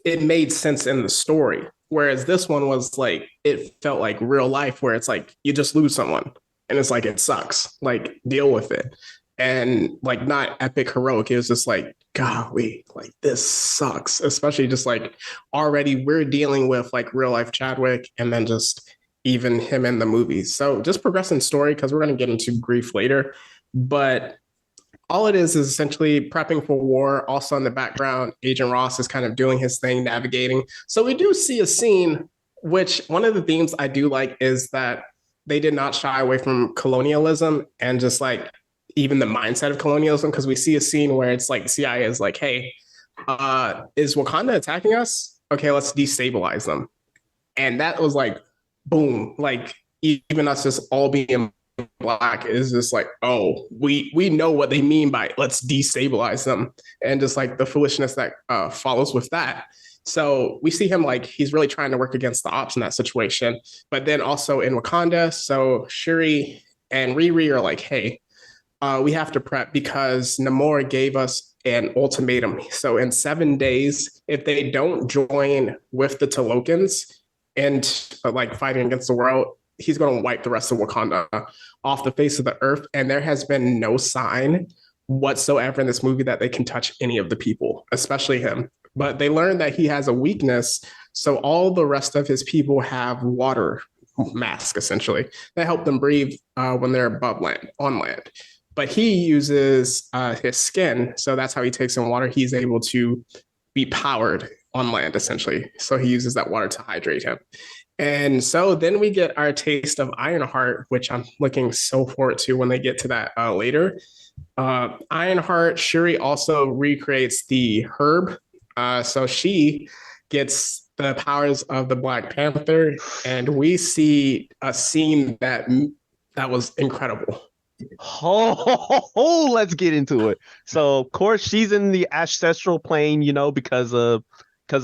B: it made sense in the story. Whereas this one was like it felt like real life where it's like you just lose someone and it's like it sucks. Like deal with it. And like not epic heroic. It was just like, golly, like this sucks. Especially just like already we're dealing with like real life Chadwick and then just even him in the movies. So just progressing story because we're going to get into grief later. But all it is essentially prepping for war. Also in the background, Agent Ross is kind of doing his thing, navigating. So we do see a scene, which one of the themes I do like is that they did not shy away from colonialism and just like even the mindset of colonialism. Because we see a scene where it's like CIA is like, hey, is Wakanda attacking us? Okay, let's destabilize them. And that was like, boom, like even us just all being black is just like, oh, we know what they mean by let's destabilize them, and just like the foolishness that follows with that. So we see him like he's really trying to work against the ops in that situation, but then also in Wakanda, so Shuri and Riri are like, hey, we have to prep because Namor gave us an ultimatum. So in 7 days, if they don't join with the Talokans and like fighting against the world, he's going to wipe the rest of Wakanda off the face of the earth. And there has been no sign whatsoever in this movie that they can touch any of the people, especially him. But they learned that he has a weakness. So all the rest of his people have water mask, essentially, that help them breathe when they're above land, on land. But he uses his skin. So that's how he takes in water. He's able to be powered on land, essentially. So he uses that water to hydrate him. And so then we get our taste of Ironheart, which I'm looking so forward to when they get to that later. Ironheart, Shuri also recreates the herb. So she gets the powers of the Black Panther, and we see a scene that was incredible.
A: Let's get into it. So of course she's in the ancestral plane, you know, because of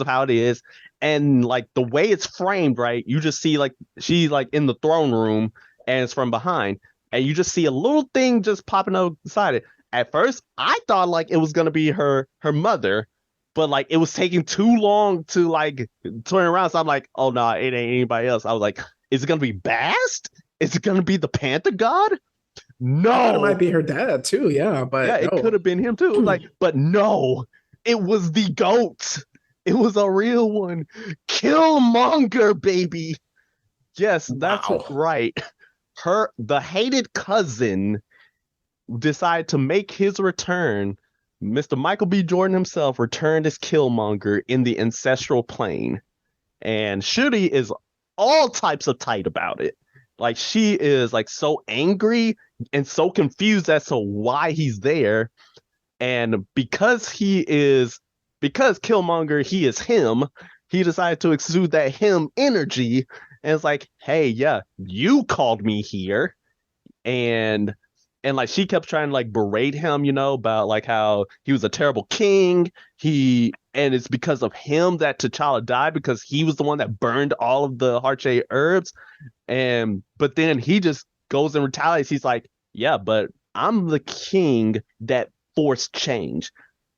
A: how it is. And like the way it's framed, right? You just see like she's like in the throne room and it's from behind. and you just see a little thing just popping outside it. At first, I thought like it was gonna be her mother, but like it was taking too long to like turn around. So I'm like, oh no, it ain't anybody else. I was like, is it gonna be Bast? Is it gonna be the Panther God?
B: I thought it might
A: No.
B: be her dad too. Yeah,
A: Yeah,
B: but
A: it could
B: no.
A: have been him too. It was like, but no, it was the goat. It was a real one. Killmonger, baby. Yes, that's
B: Wow.
A: right. The hated cousin decided to make his return. Mr. Michael B. Jordan himself returned as Killmonger in the ancestral plane. And Shuri is all types of tight about it. Like she is like so angry and so confused as to why he's there. And because Killmonger, he is him, he decided to exude that him energy. And it's like, hey, yeah, you called me here. And like she kept trying to like berate him, about like how he was a terrible king. And it's because of him that T'Challa died because he was the one that burned all of the heart-shaped herbs. And but then he just goes and retaliates. He's like, yeah, but I'm the king that forced change.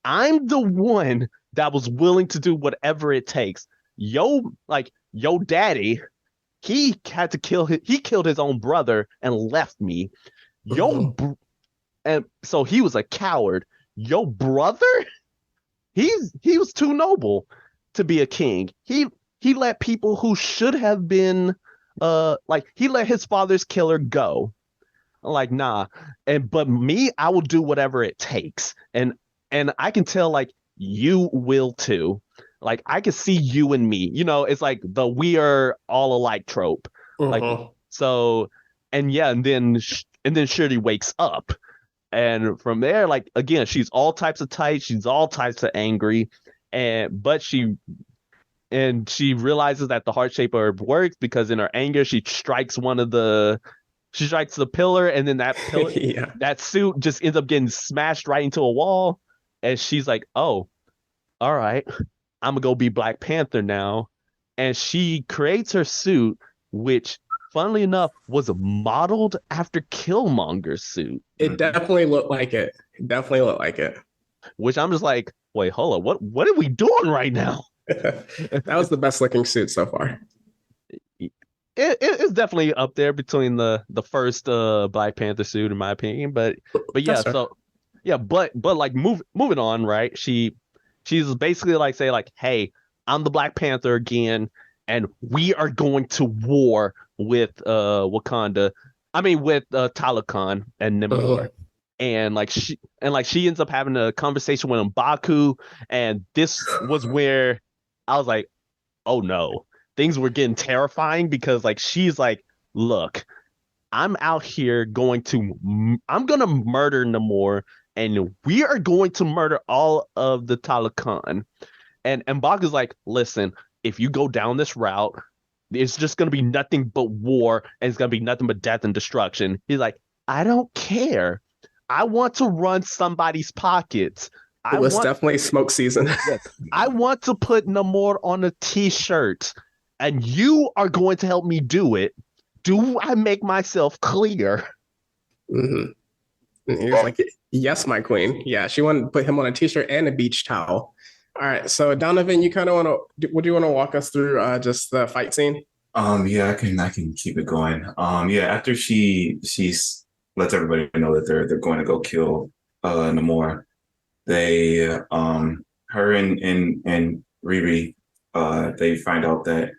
A: I'm the one that was willing to do whatever it takes. Yo daddy, he killed his own brother and left me. Yo,
B: Mhm.
A: and so he was a coward. Your brother, he was too noble to be a king. He let people who should have been like he let his father's killer go. Like nah, but me, I will do whatever it takes, and I can tell like you will too. Like I can see you and me. It's like the we are all alike trope. Like
B: Mhm.
A: so, and yeah, and then Shirley wakes up, and from there, like again, she's all types of tight, she's all types of angry, but she realizes that the heart shape herb works because in her anger she strikes the pillar, and then
B: Yeah.
A: that suit just ends up getting smashed right into a wall, and she's like, oh, all right, I'm gonna go be Black Panther now. And she creates her suit, which funnily enough was modeled after Killmonger's suit,
B: It definitely looked like it. It definitely looked like it.
A: which I'm just like, wait, hold on, what are we doing right now?
B: That was the best looking suit so far.
A: It's definitely up there between the first Black Panther suit in my opinion, but yeah,
B: That's fair.
A: so yeah, but like moving on, right? She's basically like say like, hey, I'm the Black Panther again, and we are going to war with Wakanda. I mean with Talokan and Namor.
B: Mhm.
A: And she ends up having a conversation with M'Baku, and this was where I was like, oh no, things were getting terrifying because like she's like, look, I'm gonna murder Namor, and we are going to murder all of the Talokan. And M'Baku's like, listen, if you go down this route, it's just gonna be nothing but war, and it's gonna be nothing but death and destruction. He's like, I don't care. I want to run somebody's pockets.
B: It
A: I
B: was
A: want
B: definitely smoke season.
A: Yes. I want to put Namor on a t-shirt, and you are going to help me do it. Do I make myself clear?
B: hmm And he was like, yes, my queen. Yeah, she wanted to put him on a t-shirt and a beach towel. All right, so Donovan, you kind of want to, would you want to walk us through just the fight scene?
C: Yeah, I can keep it going. Yeah, after she's lets everybody know that they're going to go kill Namor, they her and Riri they find out that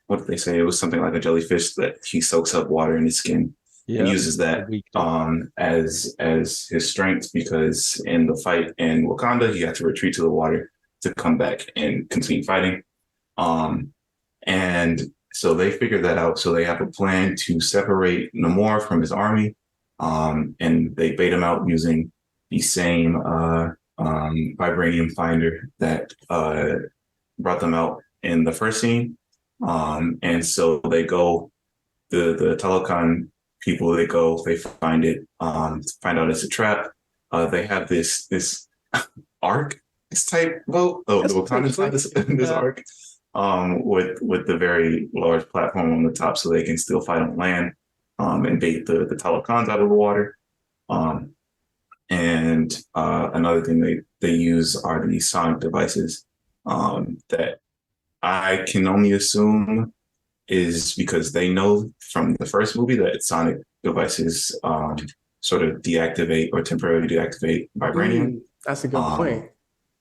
C: what did they say? It was something like a jellyfish that he soaks up water in his skin and
A: Yep.
C: uses that
A: Weakness.
C: as his strength because in the fight in Wakanda he had to retreat to the water to come back and continue fighting. Um and so they figured that out. So they have a plan to separate Namor from his army. And they bait him out using the same vibranium finder that brought them out in the first scene. And so they go, the Talokan people, they find it, find out it's a trap. They have this arc, this type boat. Oh, the
B: Yes,
C: Wakandans have this
A: Yeah.
C: arc with the very large platform on the top so they can still fight on land. and bait the Talokans out of the water. Um, and another thing they use are these sonic devices that I can only assume is because they know from the first movie that sonic devices sort of deactivate or temporarily deactivate vibranium.
B: That's a good point.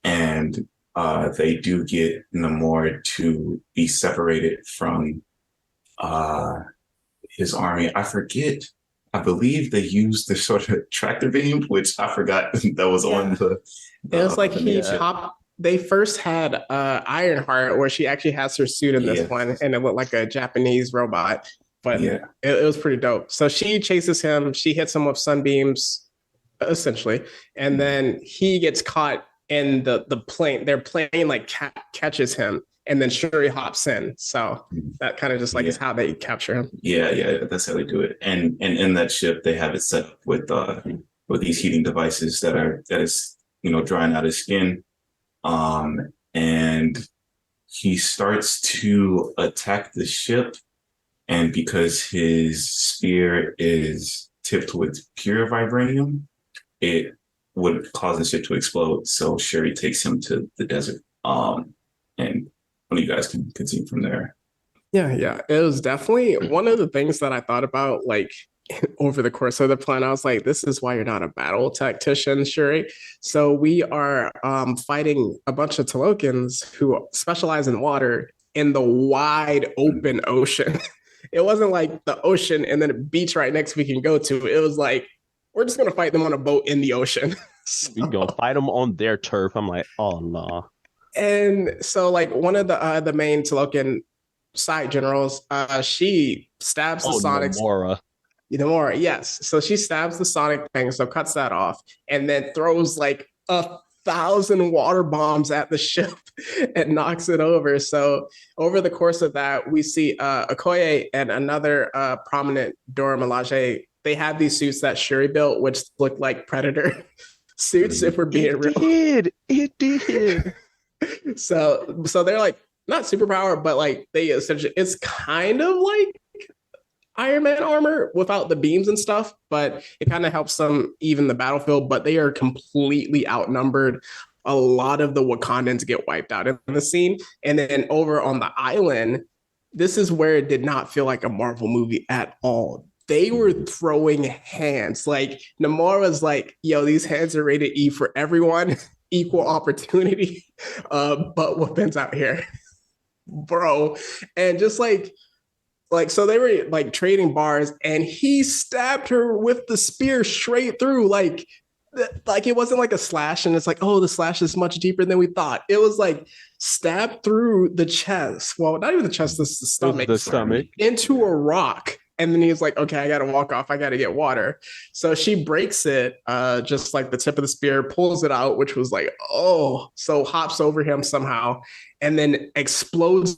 C: And they do get Namor to be separated from his army. I forget. I believe they used the sort of tractor beam, which I forgot that was on the.
B: It was like he popped. They first had Ironheart, where she actually has her suit in this one, and it looked like a Japanese robot, but it was pretty dope. So she chases him. She hits him with sunbeams, essentially, and then he gets caught in the plane. Their plane like catches him, and then Shuri hops in. So that kind of just like is how they capture him.
C: Yeah, that's how they do it. And in that ship, they have it set up with these heating devices that is drying out his skin. And he starts to attack the ship, and because his spear is tipped with pure vibranium, it would cause the ship to explode. So Shuri takes him to the desert. And one of you guys can see from there.
B: Yeah. It was definitely one of the things that I thought about, like, over the course of the plan. I was like, this is why you're not a battle tactician, Shuri. So we are fighting a bunch of Talokans who specialize in water in the wide open ocean. It wasn't like the ocean and then a beach right next we can go to. It was like, we're just going to fight them on a boat in the ocean.
A: So, we're going to fight them on their turf. I'm like, oh, no.
B: And so, like, one of the main Talokan side generals, she stabs the Sonics. Namor, yes. So she stabs the Sonic thing, so cuts that off, and then throws like 1,000 water bombs at the ship and knocks it over. So over the course of that, we see Okoye and another prominent Dora Milaje. They had these suits that Shuri built, which looked like Predator suits, if we're being real.
A: It did.
B: So they're like not superpower, but like they essentially, it's kind of like Iron Man armor without the beams and stuff, but it kind of helps them even the battlefield, but they are completely outnumbered. A lot of the Wakandans get wiped out in the scene. And then over on the island, this is where it did not feel like a Marvel movie at all. They were throwing hands. Like Namor was like, yo, these hands are rated E for everyone, equal opportunity, butt whoopings out here, bro. And just like, so they were like trading bars, and he stabbed her with the spear straight through. Like it wasn't like a slash, and it's like, oh, the slash is much deeper than we thought. It was like stabbed through the chest. Well, not even the chest, the stomach.
A: The stomach.
B: Into a rock. And then he's like, okay, I got to walk off. I got to get water. So she breaks it, just like the tip of the spear, pulls it out, which was like, oh, so hops over him somehow, and then explodes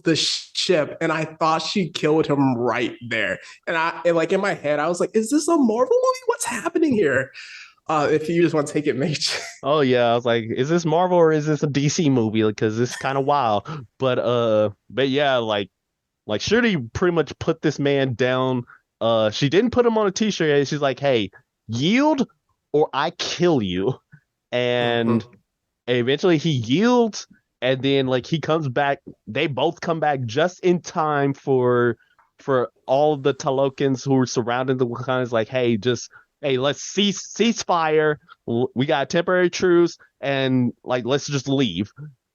B: the ship. And I thought she killed him right there. And like in my head, I was like, is this a Marvel movie? What's happening here? If you just want to take it, Mage.
A: Oh yeah, I was like, is this Marvel or is this a DC movie? Because it's kind of wild. But yeah, like Shuri pretty much put this man down. She didn't put him on a t-shirt. She's like, hey, yield or I kill you. And eventually he yields, and then like he comes back. They both come back just in time for all of the Talokans who were surrounding the Wakandans. Like, hey, let's cease fire. We got a temporary truce, and like let's just leave.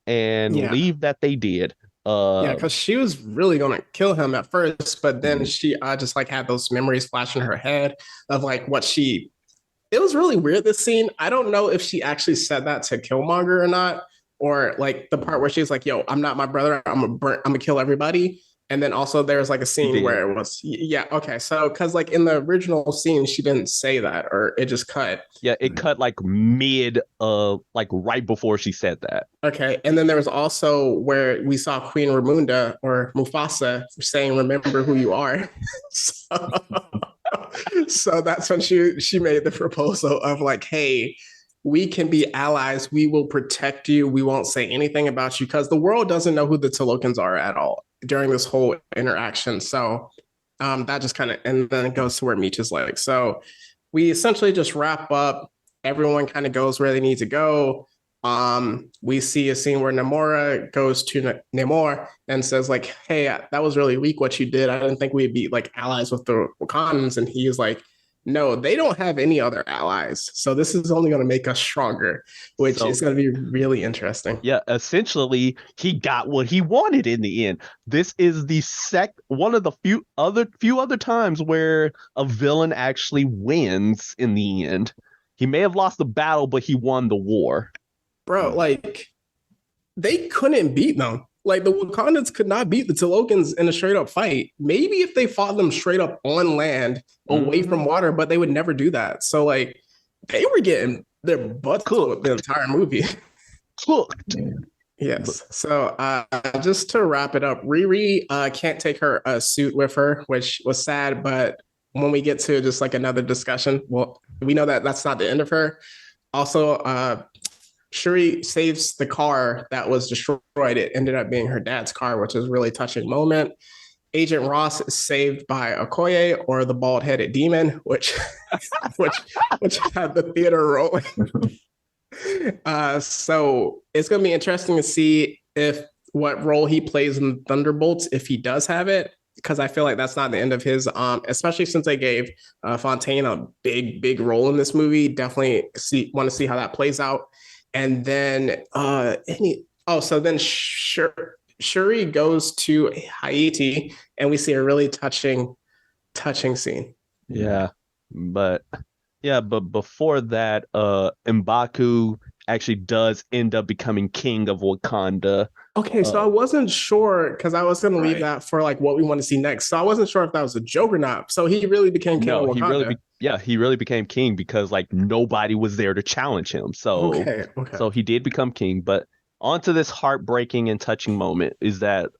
A: And leave that they did.
B: Because she was really gonna kill him at first, but then she just like had those memories flash in her head of like what she. It was really weird, this scene. I don't know if she actually said that to Killmonger or not, or like the part where she's like, "Yo, I'm not my brother. I'm gonna kill everybody." And then also there's like a scene where it was, okay. So, because like in the original scene, she didn't say that, or it just cut.
A: Yeah, it cut like mid, like right before she said that.
B: Okay. And then there was also where we saw Queen Ramunda or Mufasa saying, remember who you are. So that's when she made the proposal of like, hey, we can be allies. We will protect you. We won't say anything about you, because the world doesn't know who the Talokans are at all during this whole interaction. So That just kind of, and then it goes to where Meech is like. So we essentially just wrap up. Everyone kind of goes where they need to go. We see a scene where Namora goes to Namor and says like, "Hey, that was really weak what you did. I didn't think we'd be like allies with the Wakandans." And he is like, "No, they don't have any other allies. So this is only going to make us stronger," which
A: So
B: is going to be really interesting.
A: yeah, essentially he got what he wanted in the end. This is the one of the few other times where a villain actually wins in the end. He may have lost the battle, but he won the war.
B: Bro, like they couldn't beat them. Like the Wakandans could not beat the Tulokans in a straight up fight. Maybe if they fought them straight up on land, away from water, but they would never do that. So like they were getting their butts cooked the entire movie.
A: Cooked.
B: Yes. So just to wrap it up, Riri can't take her suit with her, which was sad. But when we get to just like another discussion, well, we know that that's not the end of her. Also, Shuri saves the car that was destroyed. It ended up being her dad's car, which is a really touching moment. Agent Ross is saved by Okoye, or the bald-headed demon, which had the theater rolling. So it's going to be interesting to see what role he plays in Thunderbolts if he does have it, because I feel like that's not the end of his. Especially since they gave Fontaine a big role in this movie. Definitely want to see how that plays out. And then so then Shuri goes to Haiti, and we see a really touching scene.
A: Yeah, but before that, M'Baku actually does end up becoming king of Wakanda.
B: Okay, so I wasn't sure, because I was going to leave that for like what we want to see next. So I wasn't sure if that was a joke or not. So he really became king of Wakanda.
A: He really became king because like nobody was there to challenge him. So so he did become king. But onto this heartbreaking and touching moment is that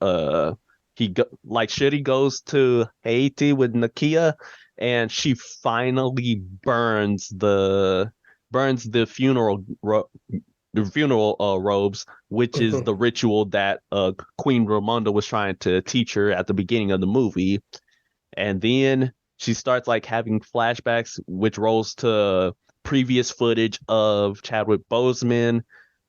A: Shuri goes to Haiti with Nakia, and she finally burns the funeral robes, which is the ritual that Queen Ramonda was trying to teach her at the beginning of the movie. And then she starts like having flashbacks, which rolls to previous footage of Chadwick Boseman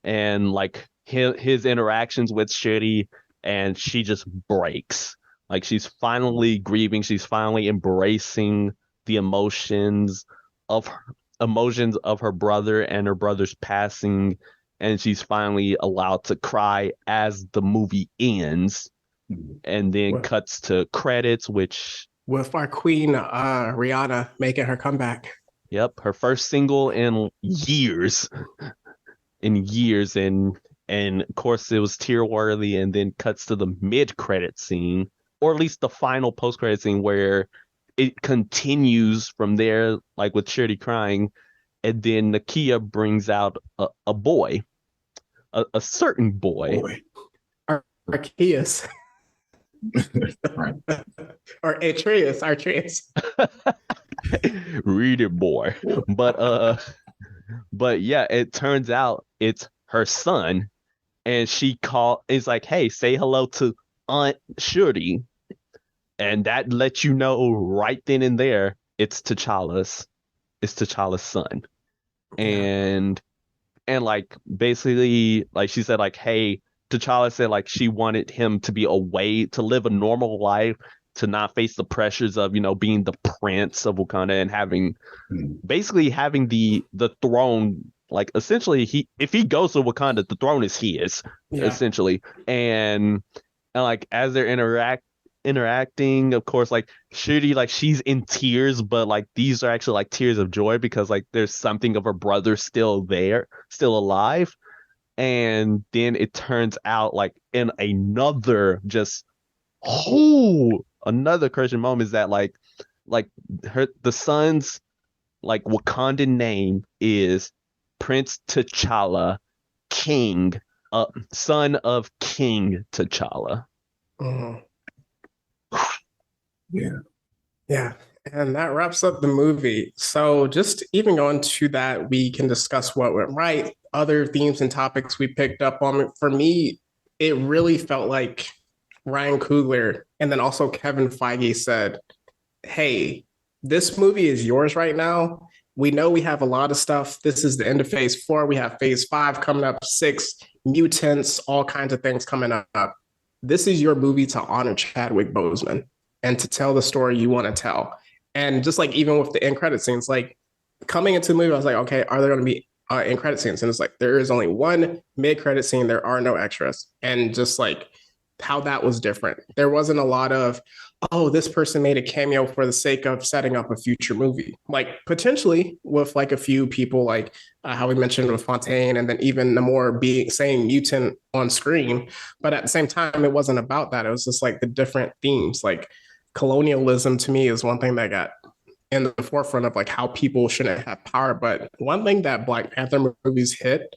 A: and like his interactions with Shuri, and she just breaks. Like she's finally grieving, she's finally embracing the emotions of her brother and her brother's passing, and she's finally allowed to cry as the movie ends, and then cuts to credits, which
B: with our queen Rihanna making her comeback.
A: Yep, her first single in years. And of course it was tear worthy, and then cuts to the mid-credit scene, or at least the final post-credit scene, where it continues from there, like with Shuri crying, and then Nakia brings out a boy, a certain boy.
B: Arceus. Or Atreus.
A: Read it, boy. But yeah, it turns out it's her son, and is like, hey, say hello to Aunt Shuri, and that lets you know right then and there it's T'Challa's son. And like basically, like she said, like, hey, T'Challa said like she wanted him to be away, to live a normal life, to not face the pressures of, being the prince of Wakanda and having the throne. Like essentially, if he goes to Wakanda, the throne is his, essentially. And like as they're interacting, of course, like Shuri, like she's in tears, but like these are actually like tears of joy, because like there's something of her brother still there, still alive. And then it turns out, like in another Christian moment, is that like the son's like Wakandan name is Prince T'Challa, King, son of King T'Challa.
B: Yeah. And that wraps up the movie. So just even going to that, we can discuss what went right, other themes and topics we picked up on. For me, it really felt like Ryan Coogler and then also Kevin Feige said, hey, this movie is yours right now. We know we have a lot of stuff. This is the end of phase 4. We have phase 5 coming up, 6, mutants, all kinds of things coming up. This is your movie to honor Chadwick Boseman and to tell the story you want to tell. And just like even with the end credit scenes, like coming into the movie, I was like, okay, are there going to be end credit scenes? And it's like, there is only one mid credit scene. There are no extras. And just like how that was different. There wasn't a lot of, oh, this person made a cameo for the sake of setting up a future movie. Like potentially with like a few people, like how we mentioned with Fontaine, and then even Namor being saying mutant on screen. But at the same time, it wasn't about that. It was just like the different themes. Like colonialism to me is one thing that got in the forefront of like how people shouldn't have power. But one thing that Black Panther movies hit,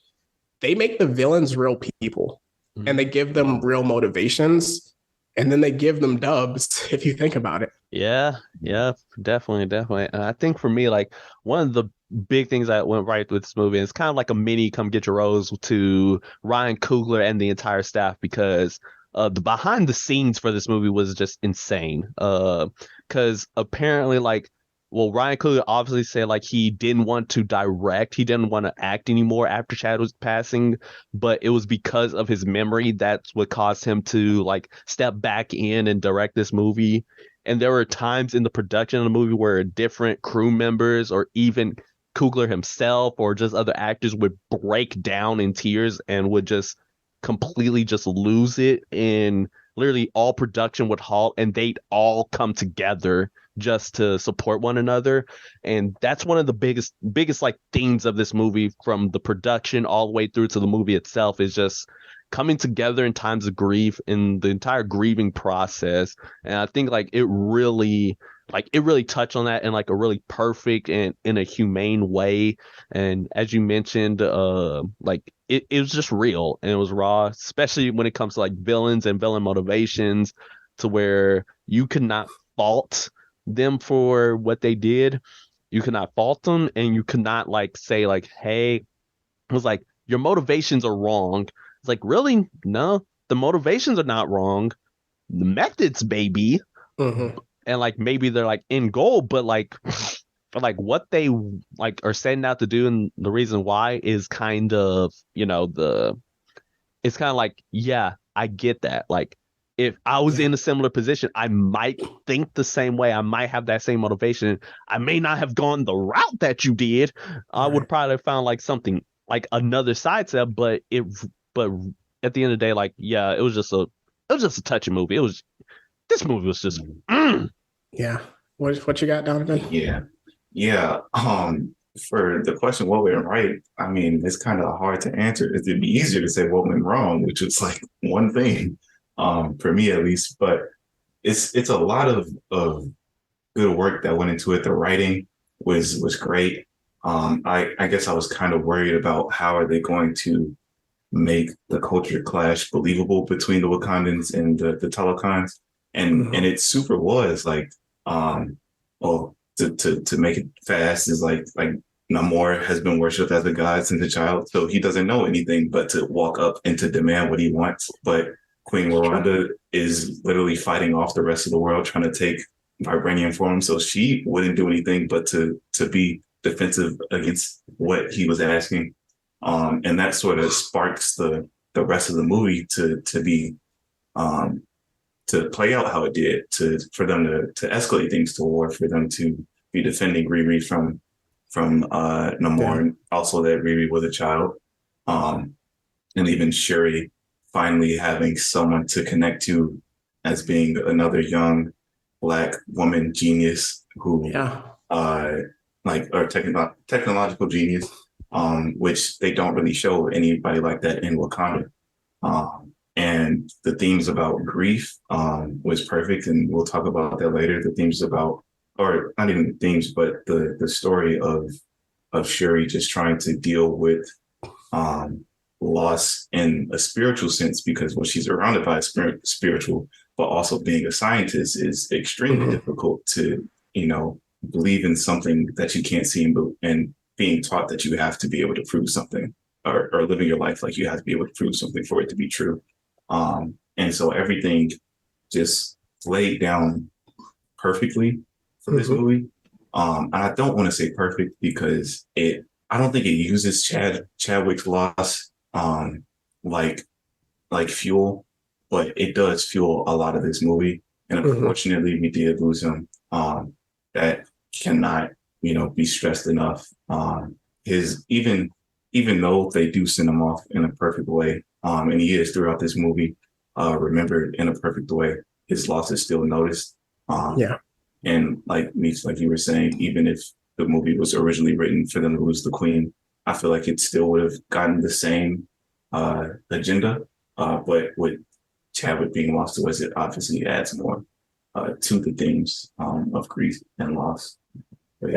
B: they make the villains real people and they give them real motivations and then they give them dubs if you think about it.
A: Yeah, yeah, definitely. And I think for me, like one of the big things that went right with this movie, and it's kind of like a mini come get your rose to Ryan Coogler and the entire staff because the behind the scenes for this movie was just insane. Because apparently, like, well, Ryan Coogler obviously said like he didn't want to direct, he didn't want to act anymore after Chad was passing, but it was because of his memory that's what caused him to like step back in and direct this movie. And there were times in the production of the movie where different crew members or even Coogler himself or just other actors would break down in tears and would just completely just lose it, and literally all production would halt and they'd all come together just to support one another. And that's one of the biggest like themes of this movie, from the production all the way through to the movie itself, is just coming together in times of grief and the entire grieving process. And I think like it really touched on that in like a really perfect and in a humane way. And as you mentioned, like it was just real and it was raw, especially when it comes to like villains and villain motivations, to where you could not fault them for what they did. You could not fault them, and you could not like say like, hey, it was like your motivations are wrong. It's like, really? No, the motivations are not wrong. The methods, baby.
B: Mm-hmm.
A: And like maybe they're like in goal, but like for like what they like are setting out to do, and the reason why is kind of, it's kind of like, yeah, I get that. Like if I was in a similar position, I might think the same way. I might have that same motivation. I may not have gone the route that you did. I would probably have found like something like another side step, but at the end of the day, like, yeah, it was just a touching movie. This movie was just
B: Yeah. What you got, Donovan?
C: Yeah. For the question, what went right? I mean, it's kind of hard to answer. It'd be easier to say what went wrong, which is like one thing, for me at least. But it's a lot of good work that went into it. The writing was great. I guess I was kind of worried about how are they going to make the culture clash believable between the Wakandans and the Telecons, and it super was like, well, to make it fast is like Namor has been worshipped as a god since a child, so he doesn't know anything but to walk up and to demand what he wants. But Queen Rwanda is literally fighting off the rest of the world, trying to take vibranium for him, so she wouldn't do anything but to be defensive against what he was asking. And that sort of sparks the rest of the movie to be to play out how it did, for them to escalate things to war, for them to be defending Riri from Namor, and also that Riri was a child, and even Shuri finally having someone to connect to as being another young Black woman genius who or technological genius, which they don't really show anybody like that in Wakanda. And the themes about grief was perfect, and we'll talk about that later. The themes about, or not even themes, but the story of Shuri just trying to deal with loss in a spiritual sense, because when she's surrounded by spiritual, but also being a scientist is extremely difficult to, believe in something that you can't see, and being taught that you have to be able to prove something, or living your life like you have to be able to prove something for it to be true. And so everything just laid down perfectly. for this movie. And I don't want to say perfect because I don't think it uses Chadwick's loss like fuel, but it does fuel a lot of this movie. And unfortunately, we did lose him. That cannot, be stressed enough. His even though they do send him off in a perfect way, and he is throughout this movie remembered in a perfect way, his loss is still noticed. And like Meeks, like you were saying, even if the movie was originally written for them to lose the queen, I feel like it still would have gotten the same agenda. But with Chadwick being lost to us, it obviously adds more to the themes of grief and loss. But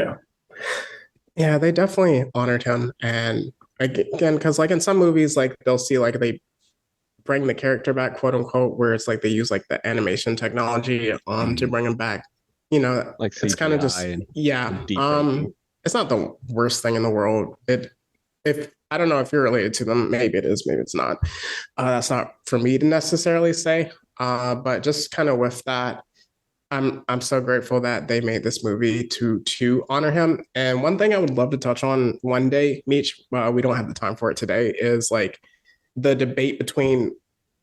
B: yeah, they definitely honored him. And again, because like in some movies, like they'll see like they bring the character back, quote unquote, where it's like they use like the animation technology to bring him back.
A: Like
B: it's kind of just
A: and
B: it's not the worst thing in the world. If I don't know if you're related to them, maybe it is, maybe it's not. That's not for me to necessarily say. But just kind of with that, I'm so grateful that they made this movie to honor him. And one thing I would love to touch on one day, Meech, we don't have the time for it today, is like the debate between,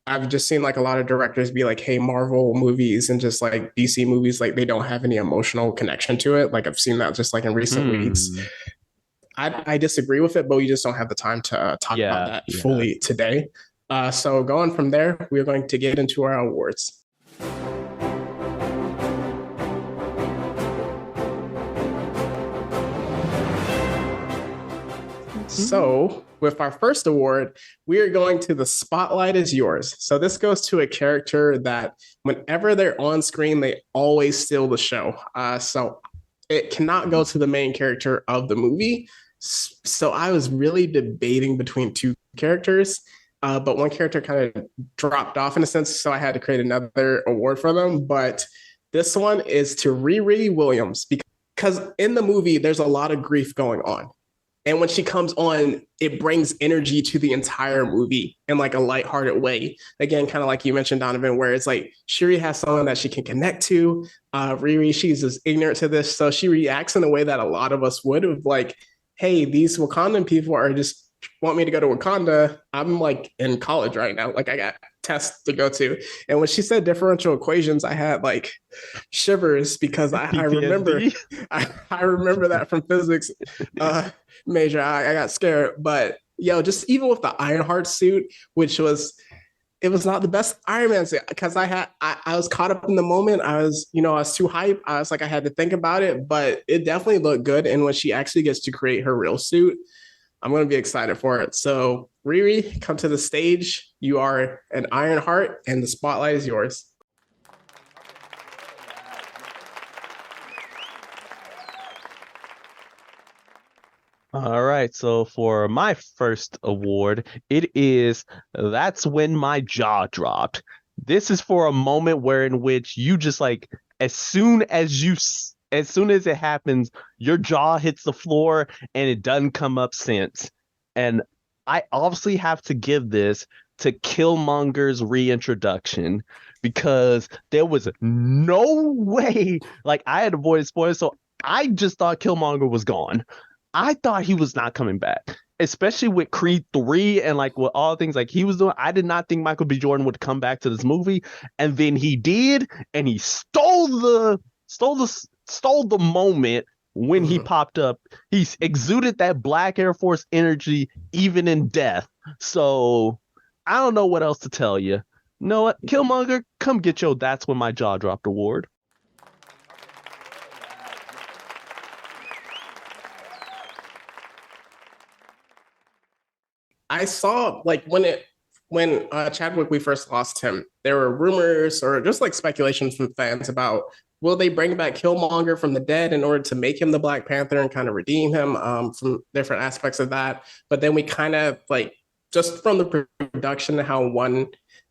B: I've just seen like a lot of directors be like, hey, Marvel movies and just like DC movies, like they don't have any emotional connection to it. Like I've seen that just like in recent weeks. I disagree with it, but we just don't have the time to talk about that fully today. So going from there, we're going to get into our awards. So with our first award, we are going to The Spotlight Is Yours. So this goes to a character that whenever they're on screen, they always steal the show. So it cannot go to the main character of the movie. So I was really debating between two characters, but one character kind of dropped off in a sense, so I had to create another award for them. But this one is to Riri Williams, because in the movie, there's a lot of grief going on. And when she comes on, it brings energy to the entire movie in like a lighthearted way. Again, kind of like you mentioned, Donovan, where it's like Shuri has someone that she can connect to. Riri, she's just ignorant to this. So she reacts in a way that a lot of us would have like, hey, these Wakandan people are just want me to go to Wakanda. I'm like in college right now. Like I got tests to go to. And when she said differential equations, I had like shivers because I remember I remember that from physics major. I got scared. But just even with the Ironheart suit, which it was not the best Iron Man suit because I was caught up in the moment. I was too hyped. I was like, I had to think about it, but it definitely looked good. And when she actually gets to create her real suit, I'm going to be excited for it. So Riri, come to the stage. You are an Ironheart and the spotlight is yours.
A: All right, so for my first award, it is That's When My Jaw Dropped. This is for a moment in which you just like, as soon as it happens, your jaw hits the floor and it doesn't come up since. And I obviously have to give this to Killmonger's reintroduction because there was no way, like I had avoided spoilers, so I just thought Killmonger was gone. I thought he was not coming back, especially with Creed 3 and like with all things like he was doing. I did not think Michael B. Jordan would come back to this movie, and then he did, and he stole the moment when he popped up. He exuded that Black Air Force energy even in death. So I don't know what else to tell you. You know what? Killmonger, come get your That's When My Jaw Dropped award.
B: I saw like when Chadwick, we first lost him, there were rumors or just like speculations from fans about will they bring back Killmonger from the dead in order to make him the Black Panther and kind of redeem him from different aspects of that. But then we kind of like just from the production, how one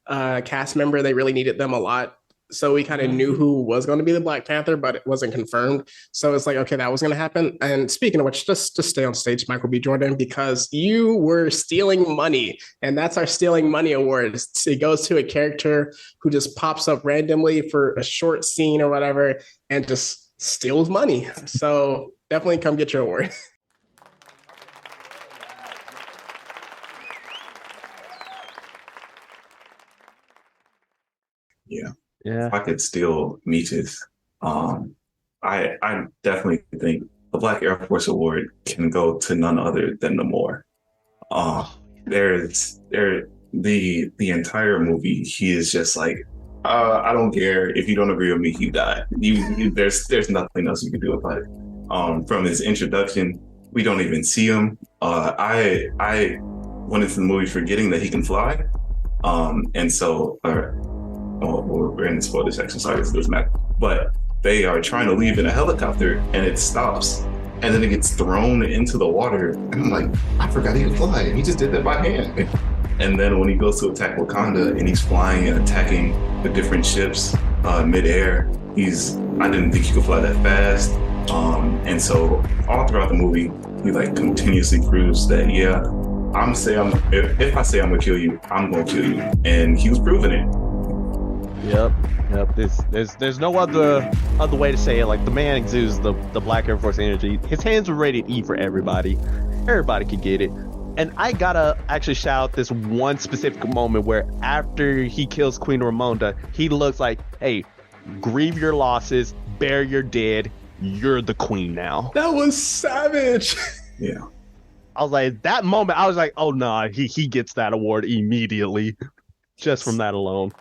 B: cast member, they really needed them a lot. So we kind of knew who was going to be the Black Panther, but it wasn't confirmed. So it's like, okay, that was going to happen. And speaking of which, just stay on stage, Michael B. Jordan, because you were stealing money. And that's our Stealing Money Award. It goes to a character who just pops up randomly for a short scene or whatever and just steals money. So definitely come get your award.
C: Yeah.
A: Yeah.
C: If I could steal Meech's, I definitely think the Black Air Force Award can go to none other than Namor. The entire movie, he is just like, I don't care if you don't agree with me, you die. There's nothing else you can do about it. From his introduction, we don't even see him. I went into the movie forgetting that he can fly. And so we're in the spoiler section, sorry, this doesn't matter. But they are trying to leave in a helicopter and it stops. And then it gets thrown into the water. And I'm like, I forgot he could fly. And he just did that by hand. And then when he goes to attack Wakanda and he's flying and attacking the different ships midair, I didn't think he could fly that fast. And so all throughout the movie, he like continuously proves that, yeah, if I say I'm gonna kill you, I'm gonna kill you. And he was proving it.
A: Yep. There's no other way to say it. Like, the man exudes the Black Air Force energy. His hands were ready to eat for everybody. Everybody could get it. And I gotta actually shout out this one specific moment where after he kills Queen Ramonda, he looks like, hey, grieve your losses, bear your dead, you're the queen now.
B: That was savage.
C: Yeah.
A: I was like, that moment, I was like, oh nah, he gets that award immediately. Just from that alone.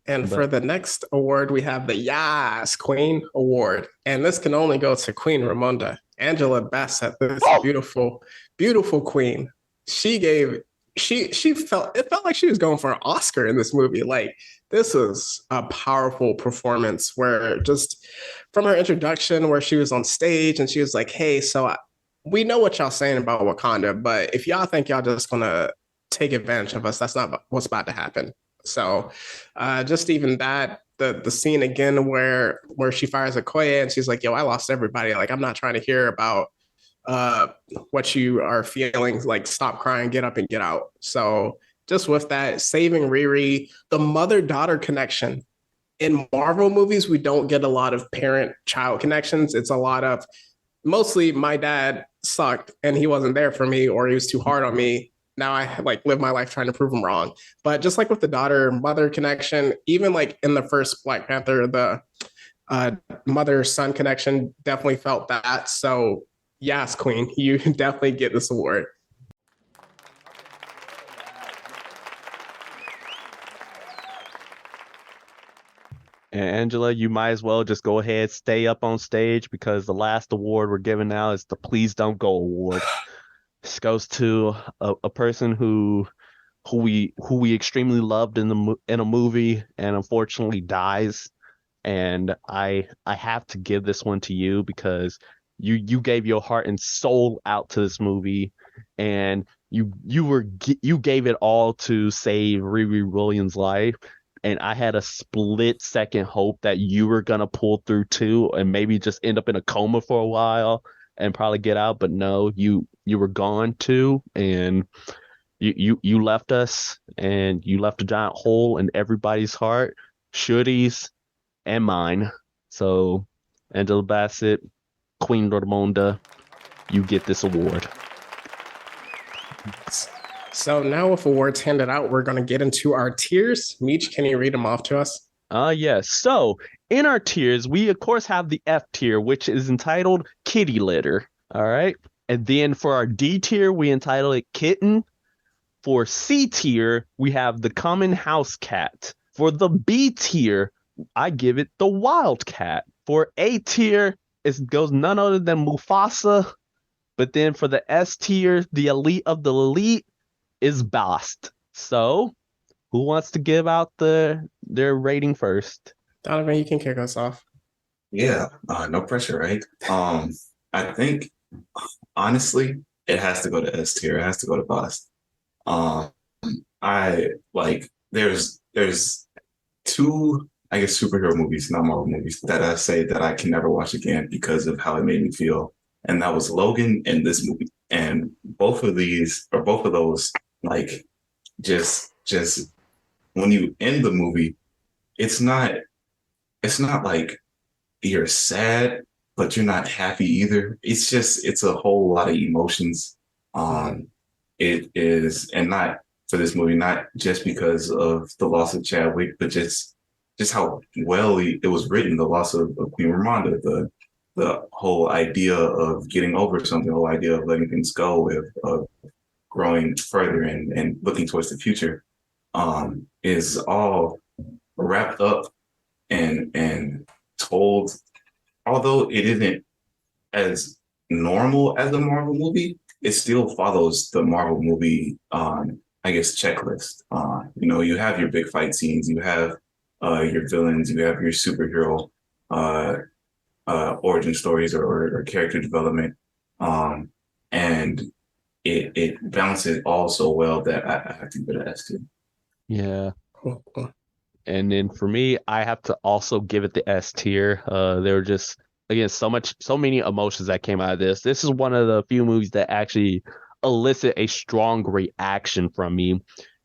B: And for the next award, we have the Yas Queen Award. And this can only go to Queen Ramonda. Angela Bassett, this beautiful, beautiful queen. She felt like she was going for an Oscar in this movie. Like, this was a powerful performance where just from her introduction, where she was on stage and she was like, hey, we know what y'all saying about Wakanda, but if y'all think y'all just gonna take advantage of us, that's not what's about to happen. So just even that, the scene again where she fires Okoye and she's like, yo, I lost everybody. Like, I'm not trying to hear about what you are feeling. Like, stop crying, get up and get out. So just with that, saving Riri, the mother-daughter connection. In Marvel movies, we don't get a lot of parent-child connections. It's a lot of, mostly my dad sucked and he wasn't there for me, or he was too hard on me. Now I like live my life trying to prove him wrong. But just like with the daughter-mother connection, even like in the first Black Panther, the mother-son connection, definitely felt that. So yes, Queen, you definitely get this award.
A: And Angela, you might as well just go ahead, stay up on stage, because the last award we're giving now is the Please Don't Go Award. This goes to a person who we extremely loved in a movie and unfortunately dies. And I have to give this one to you because you gave your heart and soul out to this movie, and you gave it all to save Riri Williams' life. And I had a split second hope that you were gonna pull through too, and maybe just end up in a coma for a while and probably get out. But no, you were gone too, and you left us, and you left a giant hole in everybody's heart, Shooty's and mine. So, Angela Bassett, Queen Ramonda, you get this award.
B: So now with awards handed out, we're going to get into our tiers. Meech, can you read them off to us?
A: Yes. So in our tiers, we of course have the F tier, which is entitled Kitty Litter. All right. And then for our D tier, we entitle it Kitten. For C tier, we have the Common House Cat. For the B tier, I give it the Wildcat. For A tier, it goes none other than Mufasa. But then for the S tier, the elite of the elite is Bast. So, who wants to give out their rating first?
B: Donovan, you can kick us off.
C: Yeah, no pressure, right? I think honestly, it has to go to S tier. It has to go to Bast. I like there's two, I guess, superhero movies, not Marvel movies, that I say that I can never watch again because of how it made me feel. And that was Logan and this movie. And both of those, like, just when you end the movie, it's not like you're sad, but you're not happy either. It's a whole lot of emotions. Um, it is, and not for this movie, not just because of the loss of Chadwick, but just how well it was written. The loss of Queen Ramonda, the whole idea of getting over something, the whole idea of letting things go, of growing further and looking towards the future, is all wrapped up and told. Although it isn't as normal as a Marvel movie, it still follows the Marvel movie, I guess, checklist. You have your big fight scenes, you have your villains, you have your superhero uh, origin stories or character development, and it balances all so well that I have to give it an S tier.
A: Yeah. And then for me, I have to also give it the S tier. There were just, again, so many emotions that came out of this. This is one of the few movies that actually elicit a strong reaction from me.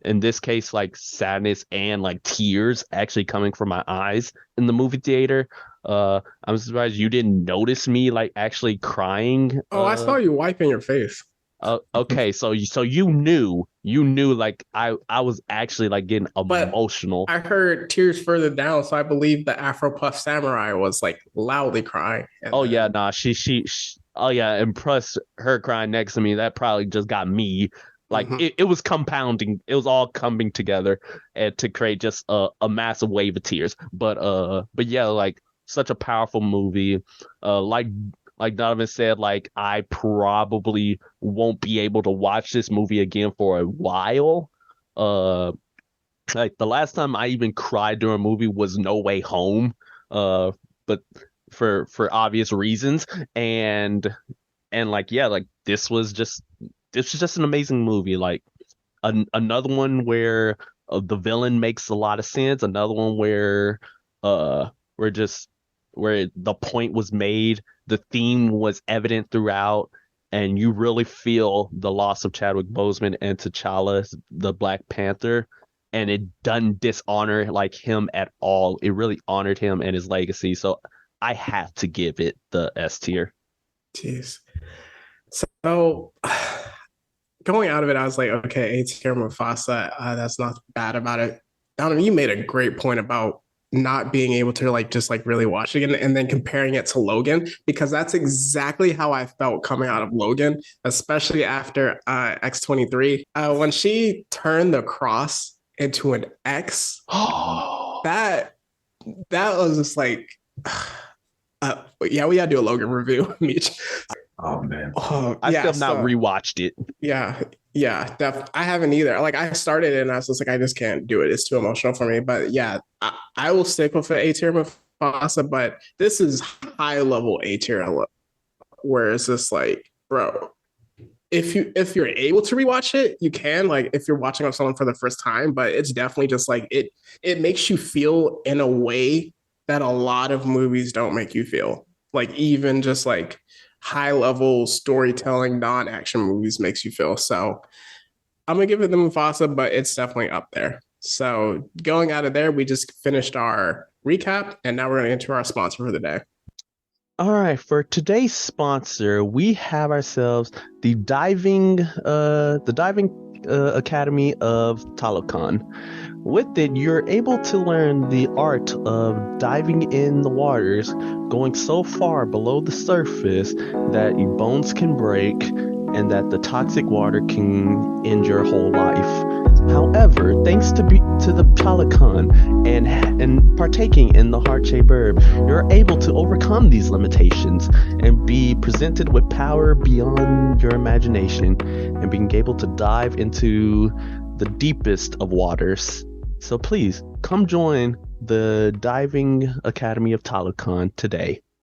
A: In this case, like sadness and like tears actually coming from my eyes in the movie theater. I'm surprised you didn't notice me like actually crying.
B: Oh, I saw you wiping your face.
A: Okay, so you knew like I was actually like getting
B: But
A: emotional.
B: I heard tears further down, so I believe the Afro Puff Samurai was like loudly crying.
A: Oh yeah, nah, she oh yeah, and plus her crying next to me, that probably just got me. Like it was compounding, it was all coming together and to create just a massive wave of tears. But yeah, like such a powerful movie. Like Donovan said, like I probably won't be able to watch this movie again for a while. Uh like the last time I even cried during a movie was No Way Home. But for obvious reasons. And like yeah, like this was just an amazing movie. Like another one where the villain makes a lot of sense. Another one uh where just where the point was made, the theme was evident throughout, and you really feel the loss of Chadwick Boseman and T'Challa, the Black Panther, and it doesn't dishonor like him at all. It really honored him and his legacy. So I have to give it the S tier.
B: Jeez. So going out of it, I was like, okay, A tier Mufasa. That's not bad about it. Donovan, you made a great point about not being able to like just like really watch it and then comparing it to Logan, because that's exactly how I felt coming out of Logan, especially after X-23. When she turned the cross into an X, that was just like, yeah, we gotta do a Logan review, Mitch.
C: Oh man,
A: I still have not rewatched it.
B: Yeah, I haven't either. Like I started it and I was just like, I just can't do it. It's too emotional for me. But yeah, I will stick with the A tier Mufasa. But this is high level A tier, where it's just like, bro, if you're able to rewatch it, you can. Like if you're watching on someone for the first time, but it's definitely just like it makes you feel in a way that a lot of movies don't make you feel. Like even just like high level storytelling non-action movies makes you feel. So I'm gonna give it the Mufasa, but it's definitely up there. So going out of there, we just finished our recap and now we're gonna enter our sponsor for the day.
A: All right, for today's sponsor, we have ourselves the diving Academy of Talokan. With it, you're able to learn the art of diving in the waters, going so far below the surface that your bones can break and that the toxic water can end your whole life. However, thanks to the Talokan and partaking in the heart-shaped herb, you're able to overcome these limitations and be presented with power beyond your imagination and being able to dive into the deepest of waters. So please come join the Diving Academy of Talokan today.